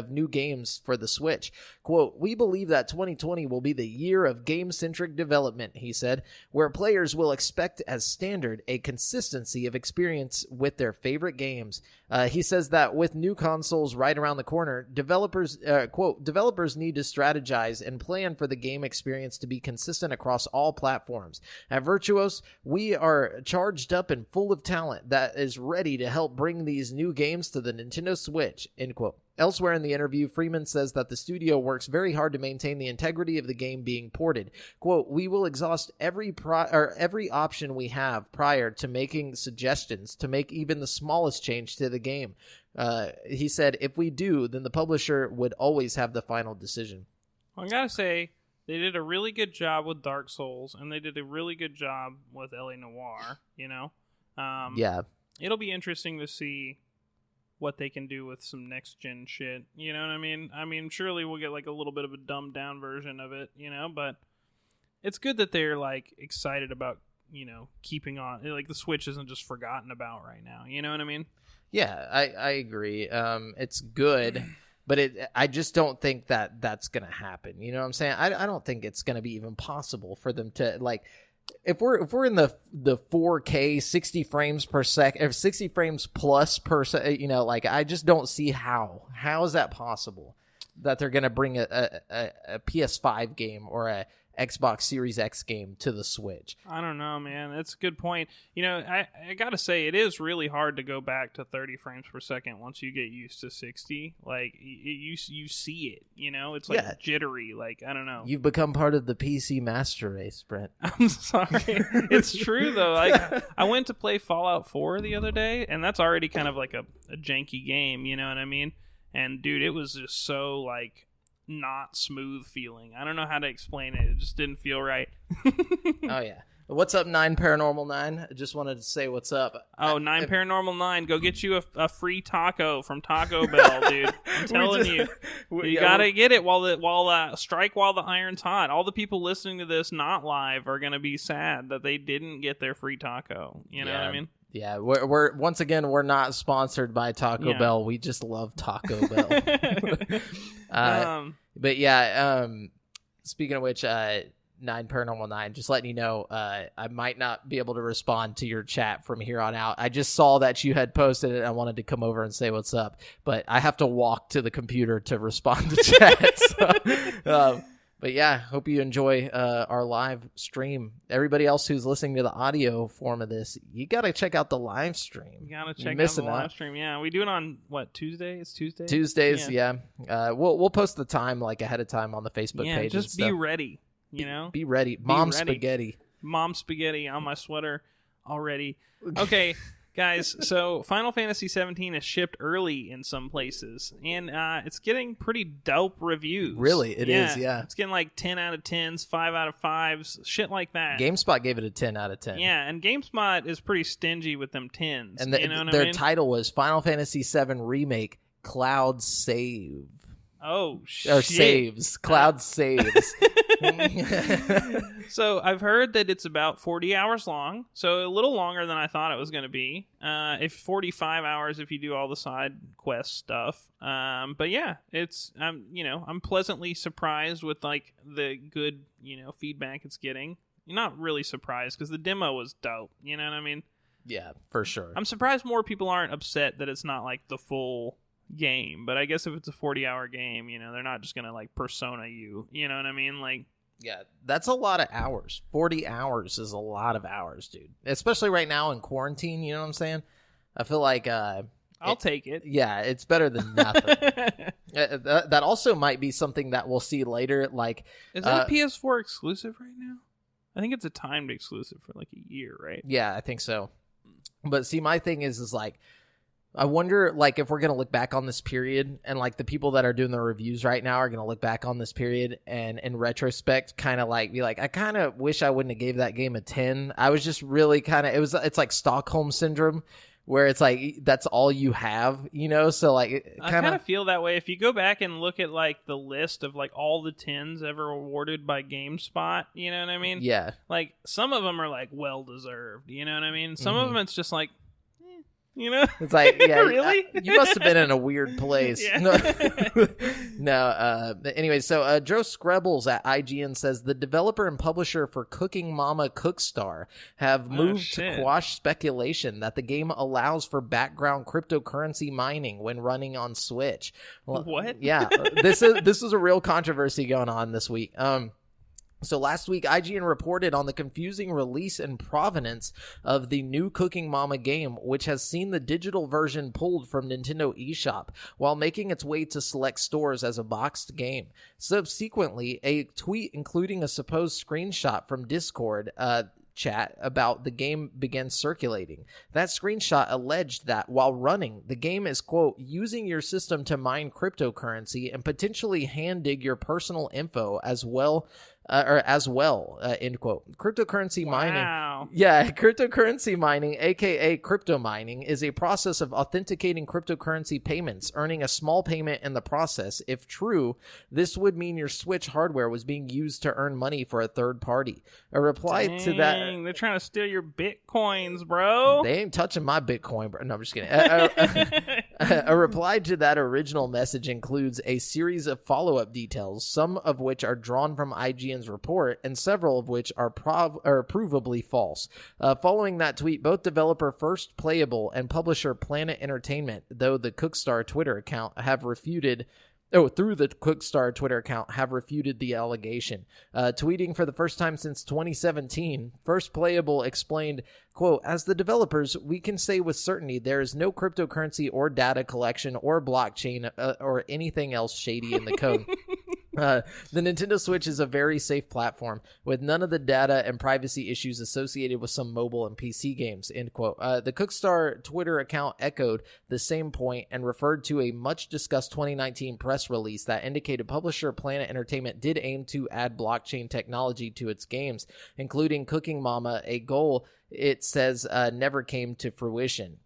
new games for the Switch. Quote, we believe that 2020 will be the year of game-centric development, he said, where players will expect as standard a consistency of experience with their favorite games. He says that with new consoles right around the corner, developers, quote, developers need to strategize and plan for the game experience to be consistent across all platforms. At Virtuos, we are charged up and full of talent that is ready to help bring these new games to the Nintendo Switch, end quote. Elsewhere in the interview, Freeman says that the studio works very hard to maintain the integrity of the game being ported. Quote, we will exhaust every option we have prior to making suggestions to make even the smallest change to the game. He said, if we do, then the publisher would always have the final decision. Well, I gotta say, they did a really good job with Dark Souls, and they did a really good job with L.A. Noire, Yeah. It'll be interesting to see what they can do with some next gen shit. You know what I mean? I mean, surely we'll get like a little bit of a dumbed down version of it, but it's good that they're like excited about, keeping on. Like the Switch isn't just forgotten about right now. You know what I mean? Yeah, I agree. It's good, but I just don't think that that's going to happen. You know what I'm saying? I don't think it's going to be even possible for them to like, if we're in the 4K 60 frames per second, or 60 frames plus per second, like I just don't see how is that possible. that they're going to bring a PS5 game or a Xbox Series X game to the Switch. I don't know, man. That's a good point. I gotta say, it is really hard to go back to 30 frames per second once you get used to 60. Like, you see it, It's like jittery. Like, I don't know. You've become part of the PC master race, Brent. I'm sorry. It's true, though. Like, I went to play Fallout 4 the other day, and that's already kind of like a janky game, you know what I mean? And, dude, it was just so, like, not smooth feeling. I don't know how to explain it. It just didn't feel right. Oh yeah. What's up, 9 Paranormal 9? I just wanted to say what's up. Oh, 9 Paranormal 9, go get you a free taco from Taco Bell, dude. I'm telling you. You gotta get it while strike while the iron's hot. All the people listening to this not live are gonna be sad that they didn't get their free taco. You know what I mean? Yeah, we're once again, we're not sponsored by Taco Bell. We just love Taco Bell. But yeah, speaking of which, 9 Paranormal 9, just letting you know, I might not be able to respond to your chat from here on out. I just saw that you had posted it. I wanted to come over and say what's up, but I have to walk to the computer to respond to chat. So, but yeah, hope you enjoy our live stream. Everybody else who's listening to the audio form of this, you got to check out the live stream. You got to check out the live stream. Yeah, we do it on, Tuesday? It's Tuesday? Tuesdays, yeah. We'll post the time like ahead of time on the Facebook page. Just be ready, Be ready. Mom spaghetti. Mom spaghetti on my sweater already. Okay. Guys, so Final Fantasy 17 is shipped early in some places, and it's getting pretty dope reviews. Really? It is, yeah. It's getting like 10 out of 10s, 5 out of 5s, shit like that. GameSpot gave it a 10 out of 10. Yeah, and GameSpot is pretty stingy with them 10s. And their title was Final Fantasy 7 Remake Cloud Save. Oh, shit. Or saves. Cloud saves. So I've heard that it's about 40 hours long, so a little longer than I thought it was going to be. If 45 hours if you do all the side quest stuff. But yeah, I'm pleasantly surprised with like the good, feedback it's getting. You're not really surprised because the demo was dope. You know what I mean? Yeah, for sure. I'm surprised more people aren't upset that it's not like the full game, but I guess if it's a 40-hour game, they're not just gonna like persona you know what I mean? Like, yeah, that's a lot of hours. 40 hours is a lot of hours, dude, especially right now in quarantine. You know what I'm saying? I feel like I'll take it. Yeah, it's better than nothing. That also might be something that we'll see later. Like, is that a PS4 exclusive right now? I think it's a timed exclusive for like a year, right? Yeah, I think so. But see, my thing is like, I wonder, like, if we're going to look back on this period and, like, the people that are doing the reviews right now are going to look back on this period and, in retrospect, kind of, like, be like, I kind of wish I wouldn't have gave that game a 10. I was just really kind of, it's like Stockholm Syndrome, where it's like, that's all you have, So, like, I kind of feel that way. If you go back and look at, like, the list of, like, all the 10s ever awarded by GameSpot, you know what I mean? Yeah. Like, some of them are, like, well-deserved, you know what I mean? Some of them, it's just like, it's like, yeah, really? You must have been in a weird place. No. Anyway, so Joe Screbbles at IGN says the developer and publisher for Cooking Mama Cookstar have moved to quash speculation that the game allows for background cryptocurrency mining when running on Switch. Well, what? Yeah, this is a real controversy going on this week. So last week, IGN reported on the confusing release and provenance of the new Cooking Mama game, which has seen the digital version pulled from Nintendo eShop while making its way to select stores as a boxed game. Subsequently, a tweet including a supposed screenshot from Discord chat about the game began circulating. That screenshot alleged that while running, the game is, quote, using your system to mine cryptocurrency and potentially hand dig your personal info as well, end quote. Cryptocurrency mining. Yeah, cryptocurrency mining, aka crypto mining, is a process of authenticating cryptocurrency payments, earning a small payment in the process. If true, this would mean your Switch hardware was being used to earn money for a third party. A reply to that. They're trying to steal your bitcoins, bro. They ain't touching my Bitcoin, bro. No, I'm just kidding. A reply to that original message includes a series of follow-up details, some of which are drawn from IGN's report, and several of which are provably false. Following that tweet, both developer First Playable and publisher Planet Entertainment, though the Cookstar Twitter account, have refuted through the Cookstar Twitter account, have refuted the allegation. Tweeting for the first time since 2017, First Playable explained, quote, "As the developers, we can say with certainty there is no cryptocurrency or data collection or blockchain or anything else shady in the code." The Nintendo Switch is a very safe platform with none of the data and privacy issues associated with some mobile and PC games, end quote. The Cookstar Twitter account echoed the same point and referred to a much discussed 2019 press release that indicated publisher Planet Entertainment did aim to add blockchain technology to its games, including Cooking Mama, a goal it says never came to fruition.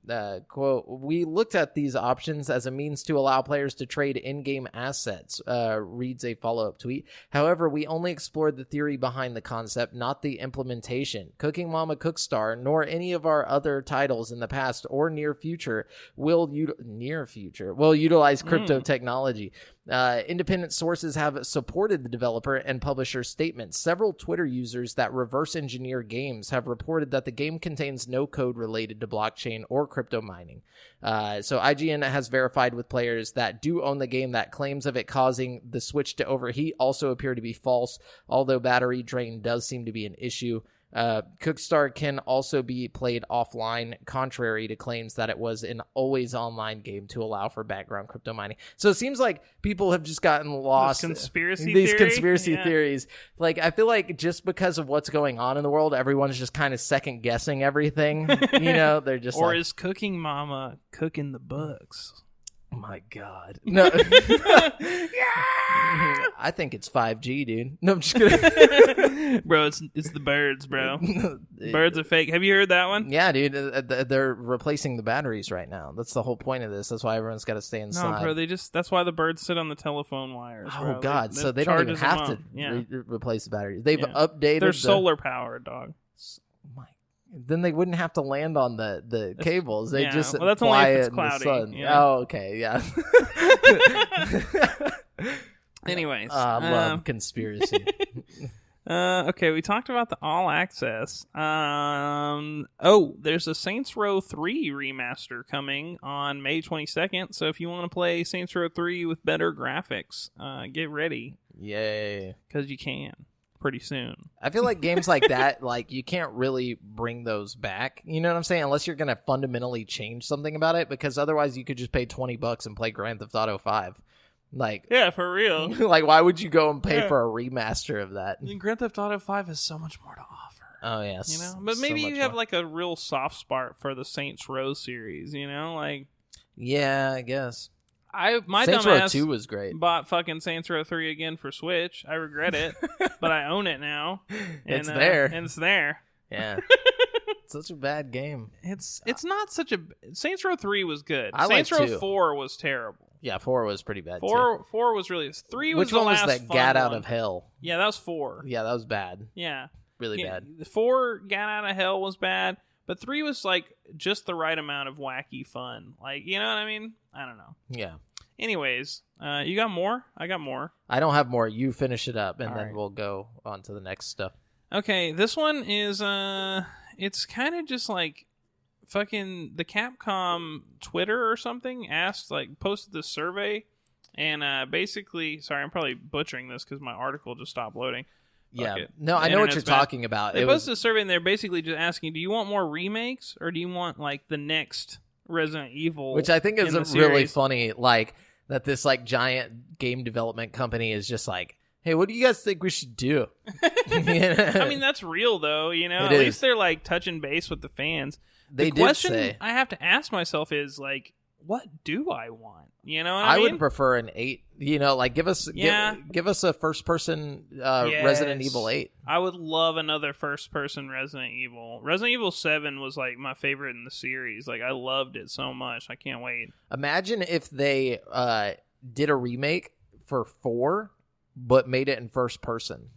Quote, "We looked at these options as a means to allow players to trade in-game assets," reads a follow-up tweet. "However, we only explored the theory behind the concept, not the implementation. Cooking Mama Cookstar, nor any of our other titles in the past or near future will utilize crypto technology. Independent sources have supported the developer and publisher statements. Several Twitter users that reverse engineer games have reported that the game contains no code related to blockchain or crypto mining. So IGN has verified with players that do own the game that claims of it causing the Switch to overheat also appear to be false, although battery drain does seem to be an issue. Cookstar can also be played offline, contrary to claims that it was an always online game to allow for background crypto mining." So it seems like people have just gotten lost in these conspiracy theories. Like, I feel like just because of what's going on in the world, everyone's just kind of second guessing everything. They're just or is Cooking Mama cooking the books? Oh my God. No. I think it's 5G, dude. No, I'm just kidding. Bro, it's the birds, bro. Birds are fake. Have you heard that one? Yeah, dude. They're replacing the batteries right now. That's the whole point of this. That's why everyone's got to stay inside. No, bro, that's why the birds sit on the telephone wires, bro. Oh, God. So they don't even have to replace the batteries. They've updated. They're solar powered, dog. Then they wouldn't have to land on the cables. They just that's fly only if it's in cloudy, the sun. yeah. Oh, okay, yeah. Anyways, I love conspiracy. Okay, we talked about the All Access. There's a Saints Row 3 remaster coming on May 22nd. So if you want to play Saints Row 3 with better graphics, get ready. Yay. Because you can. Pretty soon. I feel like games like that, like, you can't really bring those back. You know what I'm saying? Unless you're going to fundamentally change something about it, because otherwise you could just pay $20 and play Grand Theft Auto 5. Like, yeah, for real. Like, why would you go and pay for a remaster of that? I mean, Grand Theft Auto 5 has so much more to offer. Oh, yes. But maybe you have like a real soft spot for the Saints Row series, like. Yeah, I guess. My Saints Row dumbass 2 was great. Bought fucking Saints Row 3 again for Switch. I regret it, but I own it now. It's there. And it's there. Yeah. It's such a bad game. It's not such a... Saints Row 3 was good. Saints Row 2. 4 was terrible. Yeah, 4 was pretty bad, too. 4 was really... 3 was Which the one was last that fun Gat Out one. of Hell? Yeah, that was 4. Yeah, that was bad. Yeah. Really bad. 4 Gat Out of Hell was bad, but 3 was like just the right amount of wacky fun. Like, you know what I mean? I don't know. Yeah. Anyways, you got more? I got more. I don't have more. You finish it up, and All then right. we'll go on to the next stuff. Okay, this one is, it's kind of just like fucking the Capcom Twitter or something posted this survey, and basically, sorry, I'm probably butchering this because my article just stopped loading. Yeah. No, I know what you're talking about. They posted a survey, and they're basically just asking, do you want more remakes, or do you want, like, the next Resident Evil? Which I think is a really funny, like, that this, like, giant game development company is just like, hey, what do you guys think we should do? I mean, that's real, though, At least they're, like, touching base with the fans. The question I have to ask myself is, like, what do I want? You know what I mean? would prefer an 8. Like, give us a first-person Resident Evil 8. I would love another first-person Resident Evil. Resident Evil 7 was, like, my favorite in the series. Like, I loved it so much. I can't wait. Imagine if they did a remake for 4, but made it in first person.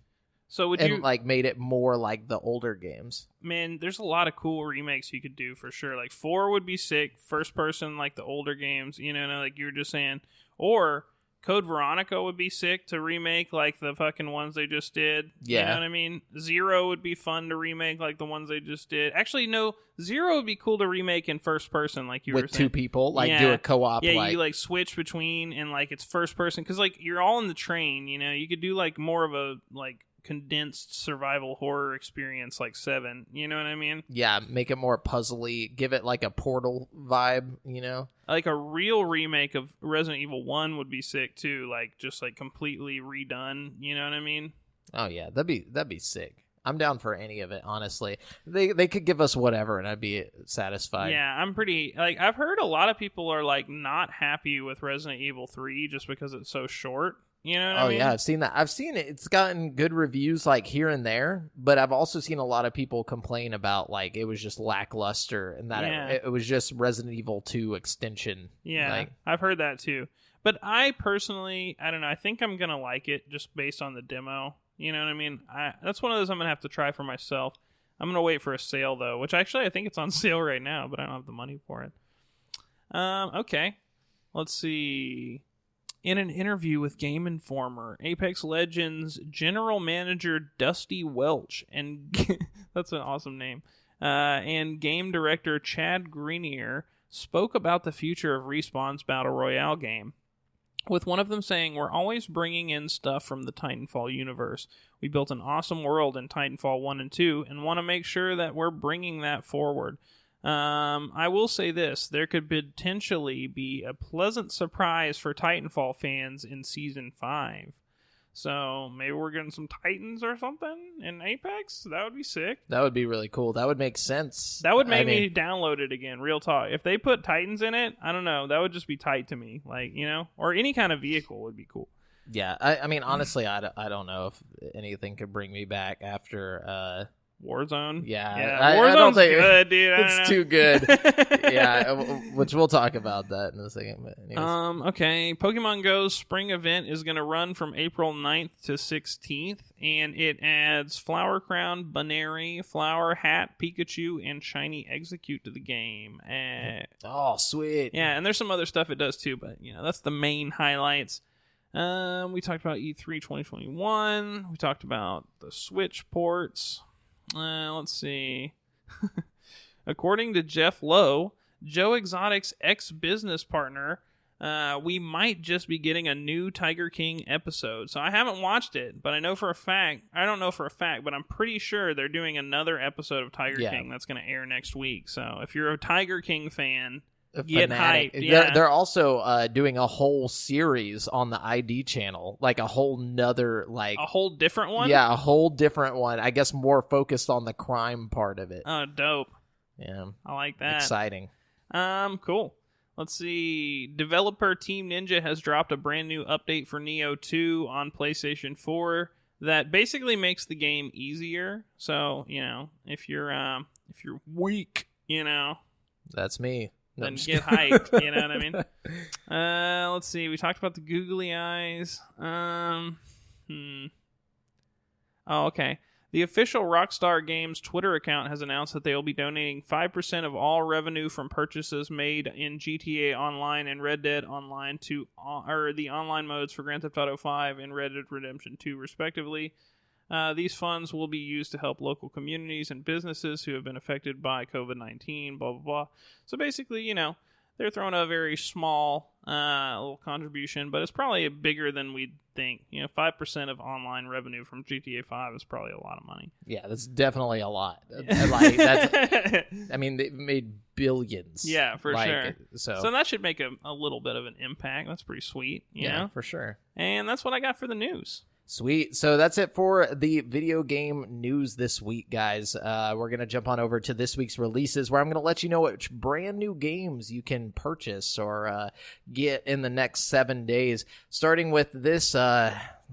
So would you like made it more like the older games? Man, there's a lot of cool remakes you could do for sure. Like 4 would be sick, first person like the older games, like you were just saying. Or Code Veronica would be sick to remake like the fucking ones they just did. Yeah. You know what I mean? Zero would be fun to remake like the ones they just did. Actually, no, Zero would be cool to remake in first person like you were saying. With 2 people, like do a co-op. Yeah, like... you like switch between and like it's first person. Because like you're all in the train, you know? You could do like more of a like condensed survival horror experience like 7. You know what I mean? Yeah, make it more puzzly. Give it like a Portal vibe, you know? Like a real remake of Resident Evil 1 would be sick too, like just like completely redone, you know what I mean? Oh yeah, that'd be sick. I'm down for any of it, honestly. They could give us whatever and I'd be satisfied. Yeah, I'm pretty like I've heard a lot of people are like not happy with Resident Evil 3 just because it's so short. You know what I mean? Yeah, I've seen that. I've seen it. It's gotten good reviews like here and there, but I've also seen a lot of people complain about like it was just lackluster and that it was just Resident Evil 2 extension. Yeah, like, I've heard that too. But I personally, I don't know, I think I'm going to like it just based on the demo. You know what I mean? That's one of those I'm going to have to try for myself. I'm going to wait for a sale though, which actually I think it's on sale right now, but I don't have the money for it. Okay. Let's see. In an interview with Game Informer, Apex Legends general manager Dusty Welch, and that's an awesome name, and game director Chad Grenier spoke about the future of Respawn's Battle Royale game, with one of them saying, "We're always bringing in stuff from the Titanfall universe. We built an awesome world in Titanfall 1 and 2, and want to make sure that we're bringing that forward. I will say this, there could potentially be a pleasant surprise for Titanfall fans in Season 5. So maybe we're getting some Titans or something in Apex? That would be sick. That would be really cool. That would make sense. That would make me download it again, real talk. If they put Titans in it, I don't know, that would just be tight to me. Like, you know, or any kind of vehicle would be cool. Yeah, I mean, honestly, I don't know if anything could bring me back after... Warzone? Yeah. Warzone's good, dude. It's too good. Yeah, which we'll talk about that in a second. But anyways. Okay. Pokemon Go's spring event is going to run from April 9th to 16th, and it adds Flower Crown, Baneri, Flower Hat, Pikachu, and Shiny Execute to the game. Oh, sweet. Yeah, and there's some other stuff it does too, but you know that's the main highlights. We talked about E3 2021. We talked about the Switch ports. Let's see. According to Jeff Lowe, Joe Exotic's ex-business partner, we might just be getting a new Tiger King episode. So I haven't watched it, but I know for a fact, I don't know for a fact, but I'm pretty sure they're doing another episode of Tiger King that's going to air next week. So if you're a Tiger King fan, get hyped. Yeah. They're also doing a whole series on the ID channel, like a whole nother, like a whole different one. Yeah, a whole different one. I guess more focused on the crime part of it. Oh, dope. Yeah, I like that. Exciting. Cool. Let's see. Developer Team Ninja has dropped a brand new update for Neo 2 on PlayStation 4 that basically makes the game easier. So you know, if you're weak, you know, that's me. Then get hyped, you know what I mean? Let's see. We talked about the googly eyes. Oh, okay. The official Rockstar Games Twitter account has announced that they will be donating 5% of all revenue from purchases made in GTA Online and Red Dead Online to the online modes for Grand Theft Auto 5 and Red Dead Redemption 2, respectively. These funds will be used to help local communities and businesses who have been affected by COVID-19, blah, blah, blah. So basically, you know, they're throwing a very small little contribution, but it's probably bigger than we'd think. You know, 5% of online revenue from GTA 5 is probably a lot of money. Yeah, that's definitely a lot. Like, that's, I mean, they made billions. Yeah, for sure. So that should make a little bit of an impact. That's pretty sweet. You know? For sure. And that's what I got for the news. Sweet. So that's it for the video game news this week, guys. We're going to jump on over to this week's releases, where I'm going to let you know which brand new games you can purchase or get in the next 7 days. Starting with this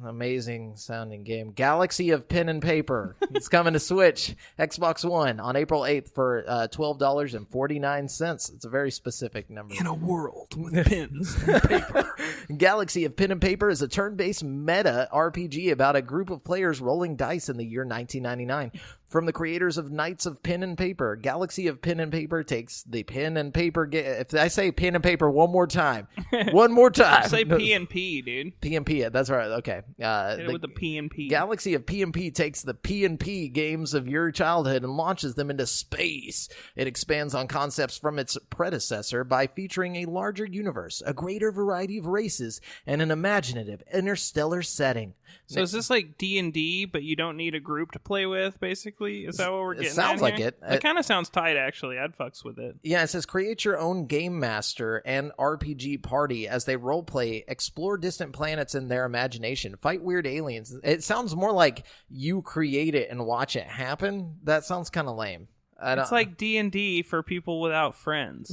amazing sounding game, Galaxy of Pen and Paper. It's coming to Switch, Xbox One on April 8th for $12.49. It's a very specific number. In a world with pens and paper. Galaxy of Pen and Paper is a turn-based meta RPG about a group of players rolling dice in the year 1999. From the creators of Knights of Pen and Paper, Galaxy of Pen and Paper takes the pen and paper. If I say pen and paper one more time, say P and P, dude. P and P. That's right. Okay. Hit it with the P and P. Galaxy of P and P takes the P and P games of your childhood and launches them into space. It expands on concepts from its predecessor by featuring a larger universe, a greater variety of races, and an imaginative interstellar setting. So is this like D&D, but you don't need a group to play with, basically? Is that what we're getting at? It sounds like it. It kind of sounds tight, actually. I'd fucks with it. Yeah, it says create your own game master and RPG party as they roleplay, explore distant planets in their imagination, fight weird aliens. It sounds more like you create it and watch it happen. That sounds kind of lame. It's like D&D for people without friends.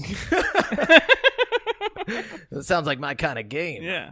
It sounds like my kind of game. Yeah.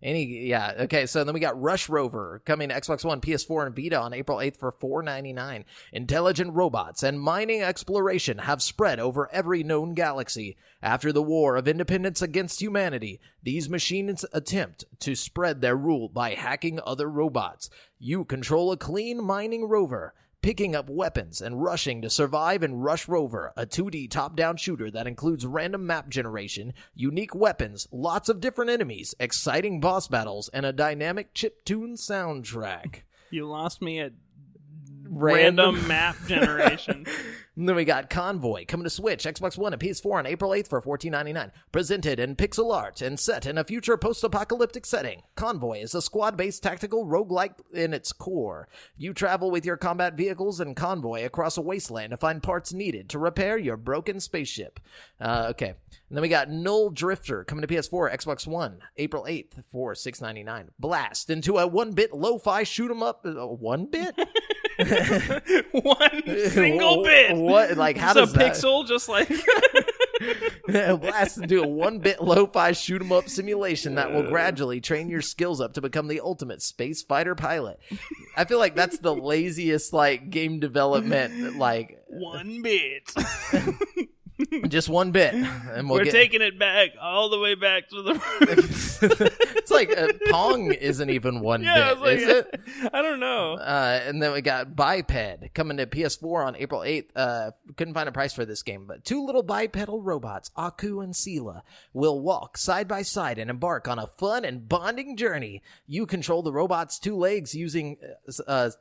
Okay, so then we got Rush Rover coming to Xbox One, PS4, and Vita on April 8th for $4.99. Intelligent robots and mining exploration have spread over every known galaxy. After the war of independence against humanity, these machines attempt to spread their rule by hacking other robots. You control a clean mining rover, picking up weapons and rushing to survive in Rush Rover, a 2D top-down shooter that includes random map generation, unique weapons, lots of different enemies, exciting boss battles, and a dynamic chiptune soundtrack. You lost me at random map generation. And then we got Convoy coming to Switch, Xbox One, and PS4 on April 8th for $14.99. Presented in pixel art and set in a future post-apocalyptic setting, Convoy is a squad-based tactical roguelike in its core. You travel with your combat vehicles and Convoy across a wasteland to find parts needed to repair your broken spaceship. Okay. And then we got Null Drifter coming to PS4, Xbox One, April 8th for $6.99. Blast into a 1-bit lo-fi shoot-'em-up. 1 bit? One single bit. What? Like, how does that? It's a pixel, just like... Blast into a 1-bit lo-fi shoot-'em-up simulation that will gradually train your skills up to become the ultimate space fighter pilot. I feel like that's the laziest, like, game development, like... 1 bit. Just 1 bit. And we're taking it back, all the way back to the... It's like Pong isn't even 1 bit, like, is it? I don't know. And then we got Biped coming to PS4 on April 8th. Couldn't find a price for this game, but 2 little bipedal robots, Aku and Sela, will walk side by side and embark on a fun and bonding journey. You control the robot's 2 legs using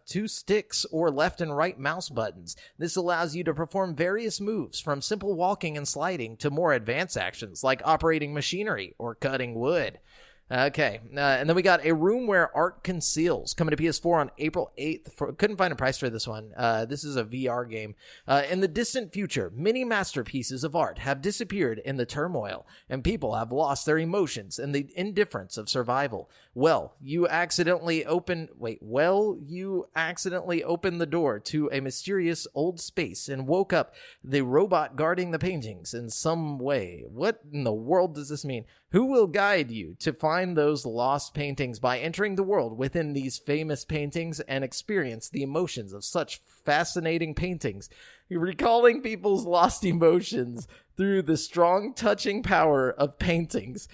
2 sticks or left and right mouse buttons. This allows you to perform various moves, from simple walking and sliding to more advanced actions like operating machinery or cutting wood. Okay, and then we got A Room Where Art Conceals coming to PS4 on April 8th. Couldn't find a price for this one. This is a VR game. In the distant future, many masterpieces of art have disappeared in the turmoil, and people have lost their emotions in the indifference of survival. You accidentally open the door to a mysterious old space and woke up the robot guarding the paintings in some way. What in the world does this mean? Who will guide you to find those lost paintings by entering the world within these famous paintings and experience the emotions of such fascinating paintings? Recalling people's lost emotions through the strong, touching power of paintings.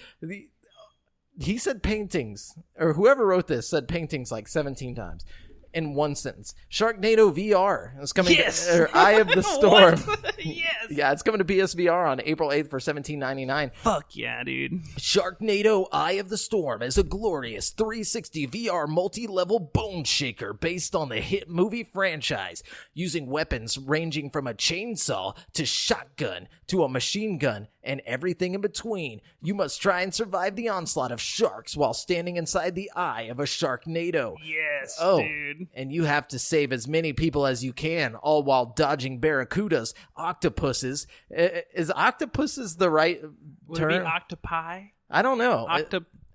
He said paintings, or whoever wrote this said paintings like 17 times in one sentence. Sharknado VR is coming to Eye of the Storm. Yes. Yeah, it's coming to PSVR on April 8th for $17.99. Fuck yeah, dude. Sharknado Eye of the Storm is a glorious 360 VR multi-level bone shaker based on the hit movie franchise, using weapons ranging from a chainsaw to shotgun to a machine gun and everything in between. You must try and survive the onslaught of sharks while standing inside the eye of a Sharknado. Yes, dude. And you have to save as many people as you can, all while dodging barracudas, octopuses. Is octopuses the right term? Would it be octopi? I don't know.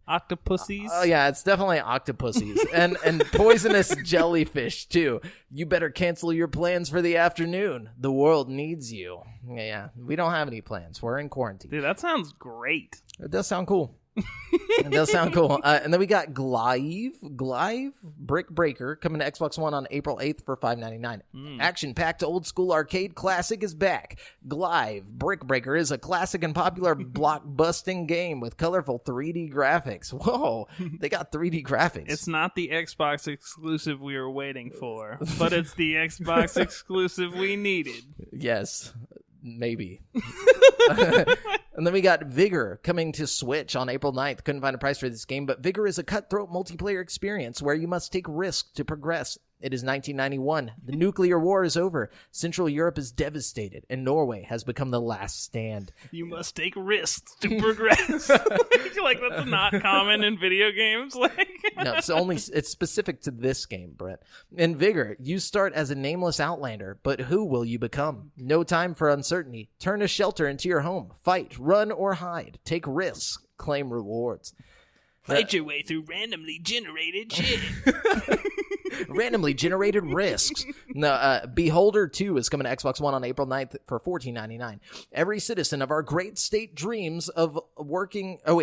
Octopussies? Oh, yeah, it's definitely octopussies. and poisonous jellyfish, too. You better cancel your plans for the afternoon. The world needs you. Yeah, we don't have any plans. We're in quarantine. Dude, that sounds great. It does sound cool. It does sound cool. And then we got Glaive Brick Breaker coming to Xbox One on April 8th for $5.99. Action-packed old school arcade classic is back. Glaive Brick Breaker is a classic and popular block-busting game with colorful 3D graphics. Whoa, they got 3D graphics. It's not the Xbox exclusive we were waiting for, but it's the Xbox exclusive we needed. Yes, maybe. And then we got Vigor coming to Switch on April 9th. Couldn't find a price for this game, but Vigor is a cutthroat multiplayer experience where you must take risks to progress. It is 1991. The nuclear war is over. Central Europe is devastated, and Norway has become the last stand. You must take risks to progress. Like that's not common in video games. Like no, it's specific to this game, Brent. In Vigor, you start as a nameless outlander, but who will you become? No time for uncertainty. Turn a shelter into your home. Fight, run, or hide. Take risks. Claim rewards. Fight your way through randomly generated shit. Randomly generated risks. No, Beholder 2 is coming to Xbox One on April 9th for $14.99. Every citizen of our great state dreams of working at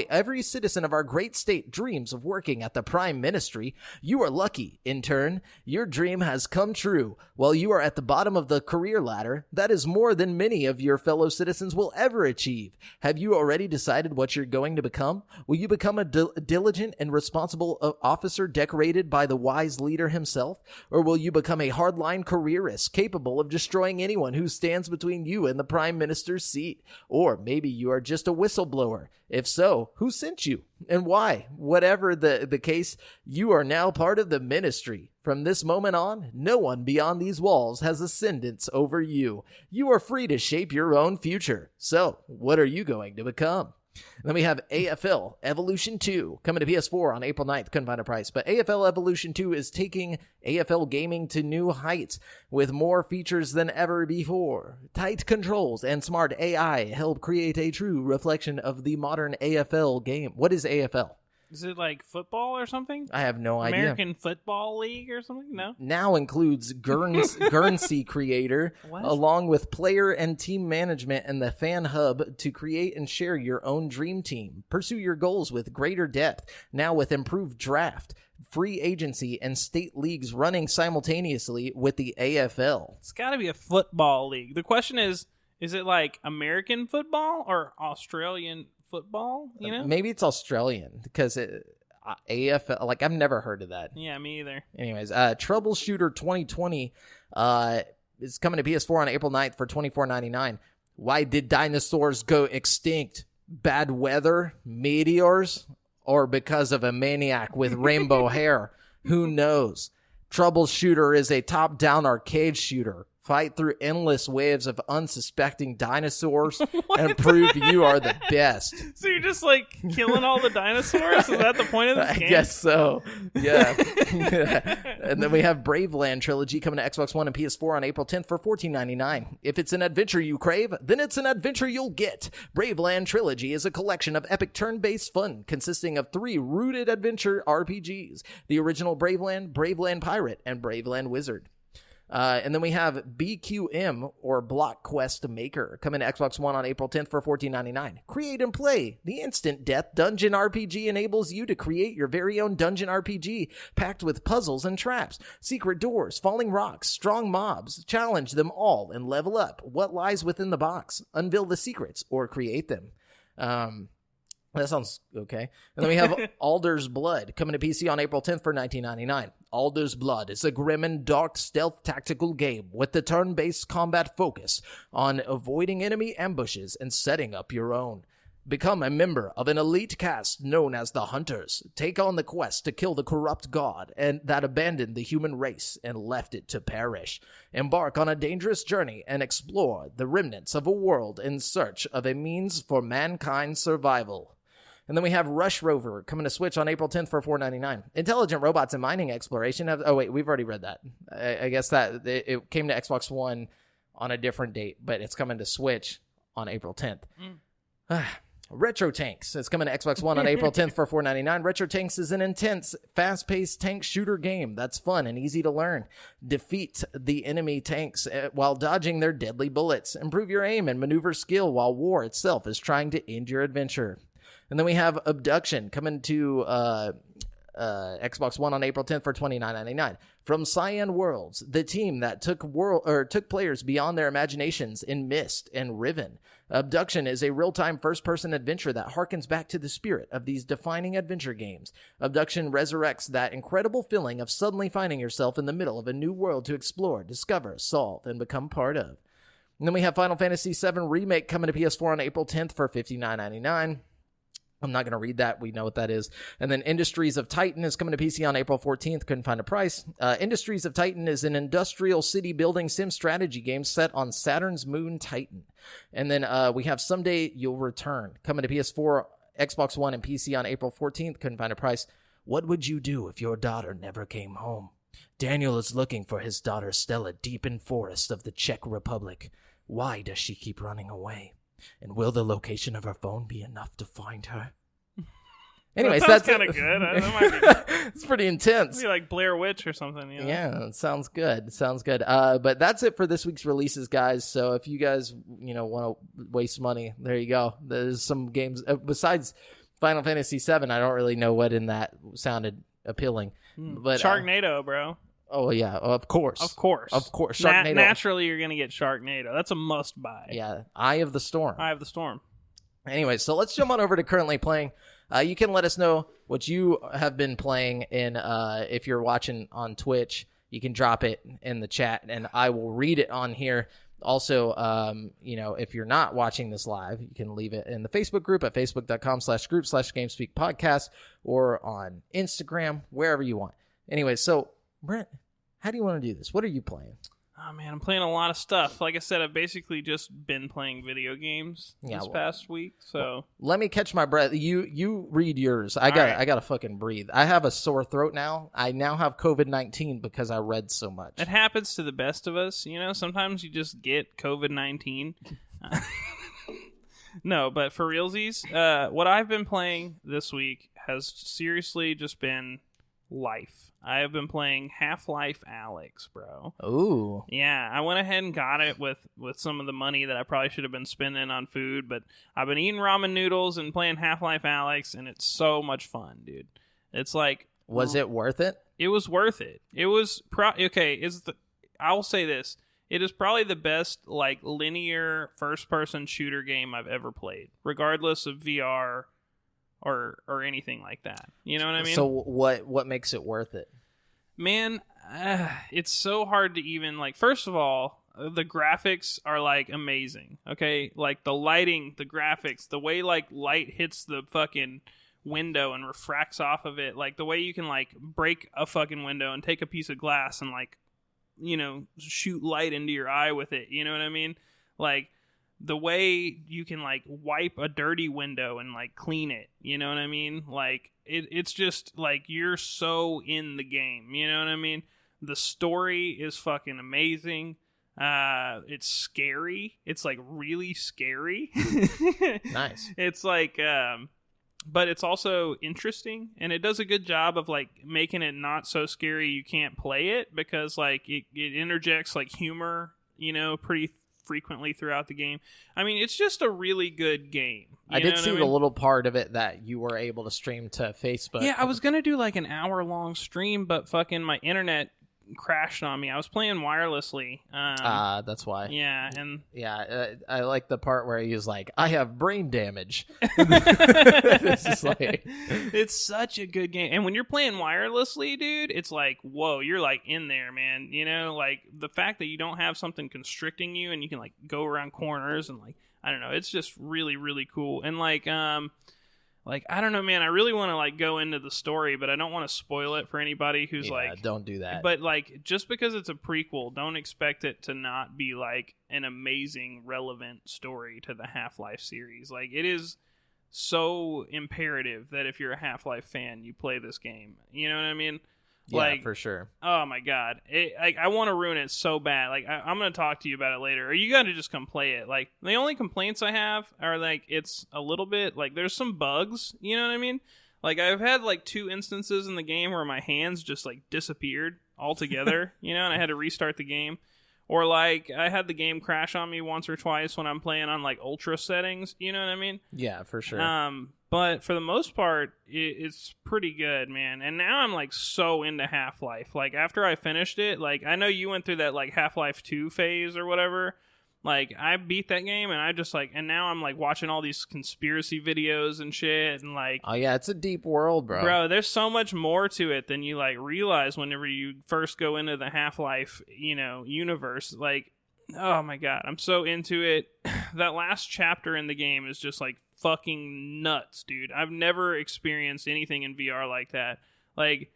the Prime Ministry. You are lucky, intern. Your dream has come true. While you are at the bottom of the career ladder, that is more than many of your fellow citizens will ever achieve. Have you already decided what you're going to become? Will you become a diligent and responsible officer decorated by the wise leader himself? Or will you become a hardline careerist capable of destroying anyone who stands between you and the Prime Minister's seat? Or maybe you are just a whistleblower. If so, who sent you and why? Whatever the case, you are now part of the ministry. From this moment on, no one beyond these walls has ascendance over you. You are free to shape your own future. So, what are you going to become? Then we have AFL Evolution 2 coming to PS4 on April 9th. Couldn't find a price, but AFL Evolution 2 is taking AFL gaming to new heights with more features than ever before. Tight controls and smart AI help create a true reflection of the modern AFL game. What is AFL? Is it like football or something? I have no idea. American Football League or something? No? Now includes Guernsey creator, along with player and team management and the fan hub to create and share your own dream team. Pursue your goals with greater depth, now with improved draft, free agency, and state leagues running simultaneously with the AFL. It's got to be a football league. The question is it like American football or Australian football, you know? Maybe it's Australian because AFL, like I've never heard of that. Yeah, me either. Anyways, Troubleshooter 2020 is coming to PS4 on April 9th for $24.99. Why did dinosaurs go extinct? Bad weather, meteors, or because of a maniac with rainbow hair? Who knows? Troubleshooter is a top-down arcade shooter. Fight through endless waves of unsuspecting dinosaurs and prove you are the best. So you're just like killing all the dinosaurs? Is that the point of this game? I guess so. Yeah. And then we have Braveland Trilogy coming to Xbox One and PS4 on April 10th for $14.99. If it's an adventure you crave, then it's an adventure you'll get. Braveland Trilogy is a collection of epic turn-based fun consisting of 3 rooted adventure RPGs: the original Braveland, Braveland Pirate, and Braveland Wizard. And then we have BQM, or Block Quest Maker, coming to Xbox One on April 10th for $14.99. Create and play. The instant death dungeon RPG enables you to create your very own dungeon RPG, packed with puzzles and traps, secret doors, falling rocks, strong mobs. Challenge them all and level up. What lies within the box? Unveil the secrets or create them. That sounds okay. And then we have Alder's Blood coming to PC on April 10th for $19.99. Alder's Blood is a grim and dark stealth tactical game with the turn-based combat focus on avoiding enemy ambushes and setting up your own. Become a member of an elite cast known as the Hunters. Take on the quest to kill the corrupt god and that abandoned the human race and left it to perish. Embark on a dangerous journey and explore the remnants of a world in search of a means for mankind's survival. And then we have Rush Rover coming to Switch on April 10th for $4.99. Intelligent robots and mining exploration have... Oh, wait, we've already read that. I guess that it came to Xbox One on a different date, but it's coming to Switch on April 10th. Retro Tanks is coming to Xbox One on April 10th for $4.99. Retro Tanks is an intense, fast-paced tank shooter game that's fun and easy to learn. Defeat the enemy tanks while dodging their deadly bullets. Improve your aim and maneuver skill while war itself is trying to end your adventure. And then we have Abduction coming to Xbox One on April 10th for $29.99. From Cyan Worlds, the team that took players beyond their imaginations in Myst and Riven. Abduction is a real-time first-person adventure that harkens back to the spirit of these defining adventure games. Abduction resurrects that incredible feeling of suddenly finding yourself in the middle of a new world to explore, discover, solve, and become part of. And then we have Final Fantasy VII Remake coming to PS4 on April 10th for $59.99. I'm not going to read that. We know what that is. And then Industries of Titan is coming to PC on April 14th. Couldn't find a price. Industries of Titan is an industrial city building sim strategy game set on Saturn's moon Titan. And then we have Someday You'll Return coming to PS4, Xbox One, and PC on April 14th. Couldn't find a price. What would you do if your daughter never came home? Daniel is looking for his daughter Stella deep in forests of the Czech Republic. Why does she keep running away? And will the location of her phone be enough to find her? Anyways, that's kind of good. That might be, it's pretty intense. Maybe like Blair Witch or something. You know? Yeah, it sounds good. Sounds good. But that's it for this week's releases, guys. So if you guys, want to waste money, there you go. There's some games besides Final Fantasy VII. I don't really know what in that sounded appealing. But Sharknado, bro. Oh yeah, of course. Sharknado. Naturally, you're gonna get Sharknado. That's a must buy. Yeah, Eye of the Storm. Anyway, so let's jump on over to currently playing. You can let us know what you have been playing, and if you're watching on Twitch, you can drop it in the chat, and I will read it on here. Also, if you're not watching this live, you can leave it in the Facebook group at facebook.com/group/GameSpeakPodcast or on Instagram, wherever you want. Anyway, so Brent, how do you want to do this? What are you playing? Oh, man, I'm playing a lot of stuff. Like I said, I've basically just been playing video games this past week. So let me catch my breath. You read yours. I got to fucking breathe. I have a sore throat now. I now have COVID-19 because I read so much. It happens to the best of us. Sometimes you just get COVID-19. No, but for realsies, what I've been playing this week has seriously just been life. I have been playing Half-Life Alyx, bro. Ooh. Yeah, I went ahead and got it with some of the money that I probably should have been spending on food, but I've been eating ramen noodles and playing Half-Life Alyx, and it's so much fun, dude. It's like... Was it worth it? It was worth it. It was... I'll say this. It is probably the best, linear first-person shooter game I've ever played, regardless of VR or anything like that. You know what I mean? So what makes it worth it? Man, it's so hard to even, first of all, the graphics are, amazing, okay? The lighting, the graphics, the way, light hits the fucking window and refracts off of it, the way you can, break a fucking window and take a piece of glass and, shoot light into your eye with it, you know what I mean? The way you can wipe a dirty window and clean it, you know what I mean? It's just you're so in the game, you know what I mean? The story is fucking amazing. It's scary. It's really scary. Nice. It's but it's also interesting, and it does a good job of making it not so scary you can't play it, because it interjects humor, pretty frequently throughout the game. I mean, it's just a really good game. I did see the little part of it that you were able to stream to Facebook. Yeah, I was going to do an hour-long stream, but fucking my internet crashed on me. I was playing wirelessly. That's why. Yeah, and... Yeah, I like the part where he was like, I have brain damage. It's it's such a good game. And when you're playing wirelessly, dude, it's whoa, you're in there, man. The fact that you don't have something constricting you and you can go around corners and I don't know, it's just really, really cool. And I don't know, man, I really want to go into the story, but I don't want to spoil it for anybody who's don't do that. But just because it's a prequel, don't expect it to not be an amazing, relevant story to the Half-Life series. It is so imperative that if you're a Half-Life fan, you play this game. You know what I mean? Yeah, for sure. Oh my god, I want to ruin it so bad. I'm gonna talk to you about it later, or you got to just come play it. The only complaints I have are it's a little bit there's some bugs. You know what I mean? I've had 2 instances in the game where my hands just disappeared altogether. And I had to restart the game, or I had the game crash on me once or twice when I'm playing on ultra settings. You know what I mean? Yeah, for sure. But for the most part, it's pretty good, man. And now I'm like so into Half-Life. Like after I finished it, like I know you went through that like Half-Life 2 phase or whatever. Like I beat that game and I just like, and now I'm like watching all these conspiracy videos and shit and like, oh yeah, it's a deep world, bro. There's so much more to it than you like realize whenever you first go into the Half-Life, universe. Like, oh my God, I'm so into it. That last chapter in the game is just like fucking nuts, dude. I've never experienced anything in VR like that. Like,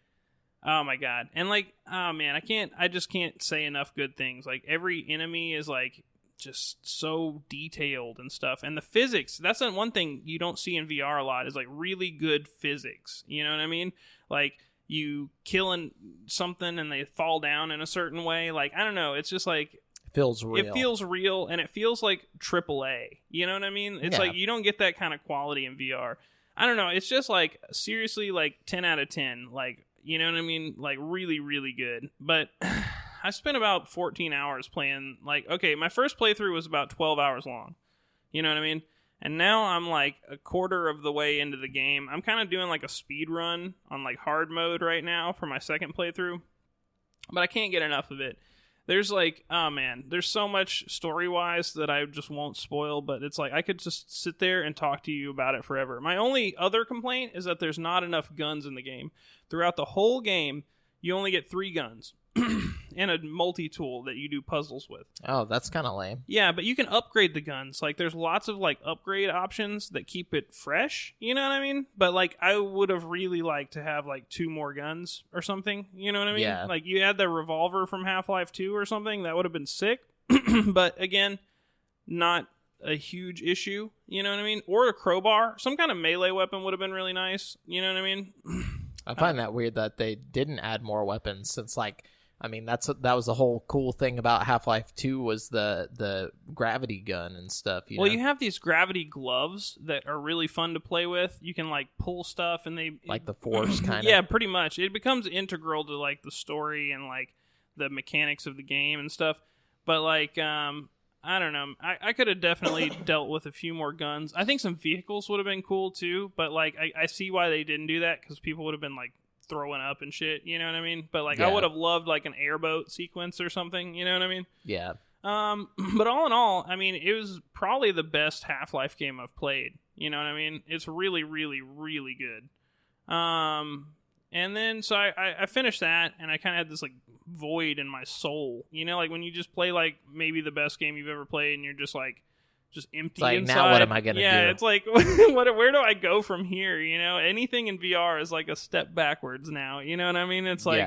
oh my God. And like, oh man, I just can't say enough good things. Like every enemy is like just so detailed and stuff. And the physics, that's one thing you don't see in VR a lot, is like really good physics. You know what I mean? Like you killing something and they fall down in a certain way. Like, I don't know. It's just like, feels real. It feels real, and it feels like AAA. You know what I mean? It's like you don't get that kind of quality in VR. I don't know. It's just like seriously like 10 out of 10. Like, you know what I mean? Like really, really good. But I spent about 14 hours playing. Like, okay, my first playthrough was about 12 hours long. You know what I mean? And now I'm like a quarter of the way into the game. I'm kind of doing like a speed run on like hard mode right now for my second playthrough. But I can't get enough of it. There's like, oh man, there's so much story-wise that I just won't spoil, but it's like I could just sit there and talk to you about it forever. My only other complaint is that there's not enough guns in the game. Throughout the whole game, you only get 3 guns and a multi-tool that you do puzzles with. Oh, that's kind of lame. Yeah, but you can upgrade the guns. Like, there's lots of, like, upgrade options that keep it fresh, you know what I mean? But, like, I would have really liked to have, like, 2 more guns or something, you know what I mean? Yeah. Like, you had the revolver from Half-Life 2 or something, that would have been sick. But, again, not a huge issue, you know what I mean? Or a crowbar. Some kind of melee weapon would have been really nice, you know what I mean? I find that weird that they didn't add more weapons since, like, I mean, that was the whole cool thing about Half-Life 2 was the gravity gun and stuff. You know? You have these gravity gloves that are really fun to play with. You can, like, pull stuff and they... Like the Force, kind of. Yeah, pretty much. It becomes integral to, like, the story and, like, the mechanics of the game and stuff. But, like, I don't know. I could have definitely dealt with a few more guns. I think some vehicles would have been cool, too. But, like, I see why they didn't do that, because people would have been, like, throwing up and shit, you know what I mean? But like, yeah. I would have loved like an airboat sequence or something, you know what I mean? Yeah. But all in all, I mean, it was probably the best Half-Life game I've played. You know what I mean? It's really, really, really good. And then so I finished that, and I kind of had this like void in my soul. You know, like when you just play like maybe the best game you've ever played, and you're just like. Just empty like, inside. Now what am I gonna do? Yeah, it's like where do I go from here? You know, anything in VR is like a step backwards now. You know what I mean? It's like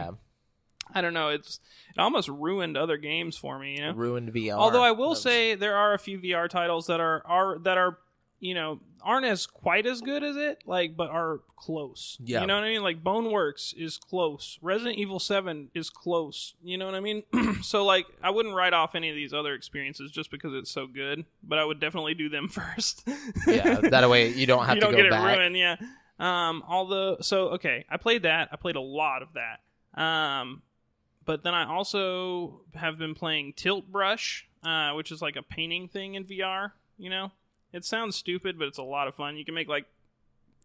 I don't know. It almost ruined other games for me. You know, ruined VR. Although I will say there are a few VR titles that are you know aren't as quite as good as it, like, but are close. Yeah, you know what I mean? Like Boneworks is close. Resident Evil 7 is close. You know what I mean? So like, I wouldn't write off any of these other experiences just because it's so good, but I would definitely do them first. Yeah, that way you don't have to go back. You don't get it ruined. Yeah. Okay, I played that. I played a lot of that. But then I also have been playing Tilt Brush, which is like a painting thing in VR. You know. It sounds stupid, but it's a lot of fun. You can make, like,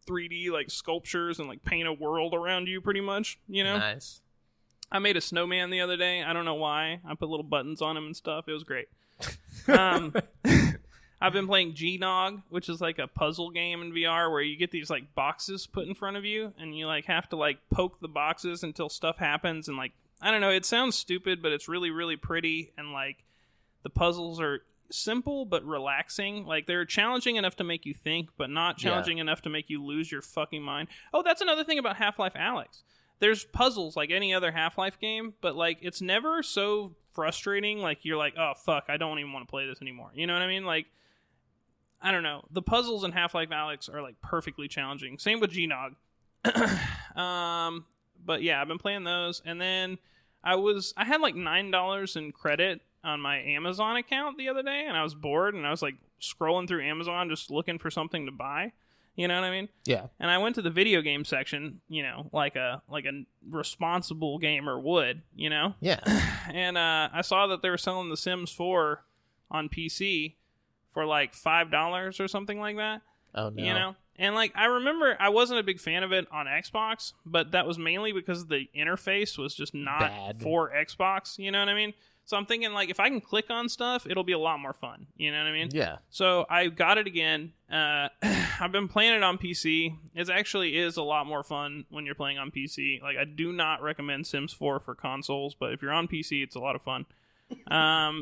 3D, like, sculptures and, like, paint a world around you, pretty much, you know? Nice. I made a snowman the other day. I don't know why. I put little buttons on him and stuff. It was great. I've been playing G-Nog, which is, like, a puzzle game in VR where you get these, like, boxes put in front of you, and you, like, have to, like, poke the boxes until stuff happens, and, like, I don't know. It sounds stupid, but it's really, really pretty, and, like, the puzzles are simple but relaxing. Like, they're challenging enough to make you think, but not challenging enough to make you lose your fucking mind. Oh, that's another thing about Half-Life Alyx. There's puzzles like any other Half-Life game, but like, it's never so frustrating. Like, you're like, oh fuck, I don't even want to play this anymore. You know what I mean? Like, I don't know. The puzzles in Half-Life Alyx are like perfectly challenging. Same with G-Nog. But yeah, I've been playing those, and then I had like $9 in credit on my Amazon account the other day, and I was bored, and I was like scrolling through Amazon just looking for something to buy. You know what I mean? Yeah. And I went to the video game section, you know, like a responsible gamer would, you know? Yeah. And I saw that they were selling The Sims 4 on PC for like $5 or something like that. Oh no. You know? And like I remember I wasn't a big fan of it on Xbox, but that was mainly because the interface was just not Bad. for Xbox, you know what I mean? So I'm thinking like if I can click on stuff, it'll be a lot more fun, you know what I mean? Yeah. So I got it again. I've been playing it on PC. It actually is a lot more fun when you're playing on PC. Like I do not recommend Sims 4 for consoles, but if you're on PC, it's a lot of fun.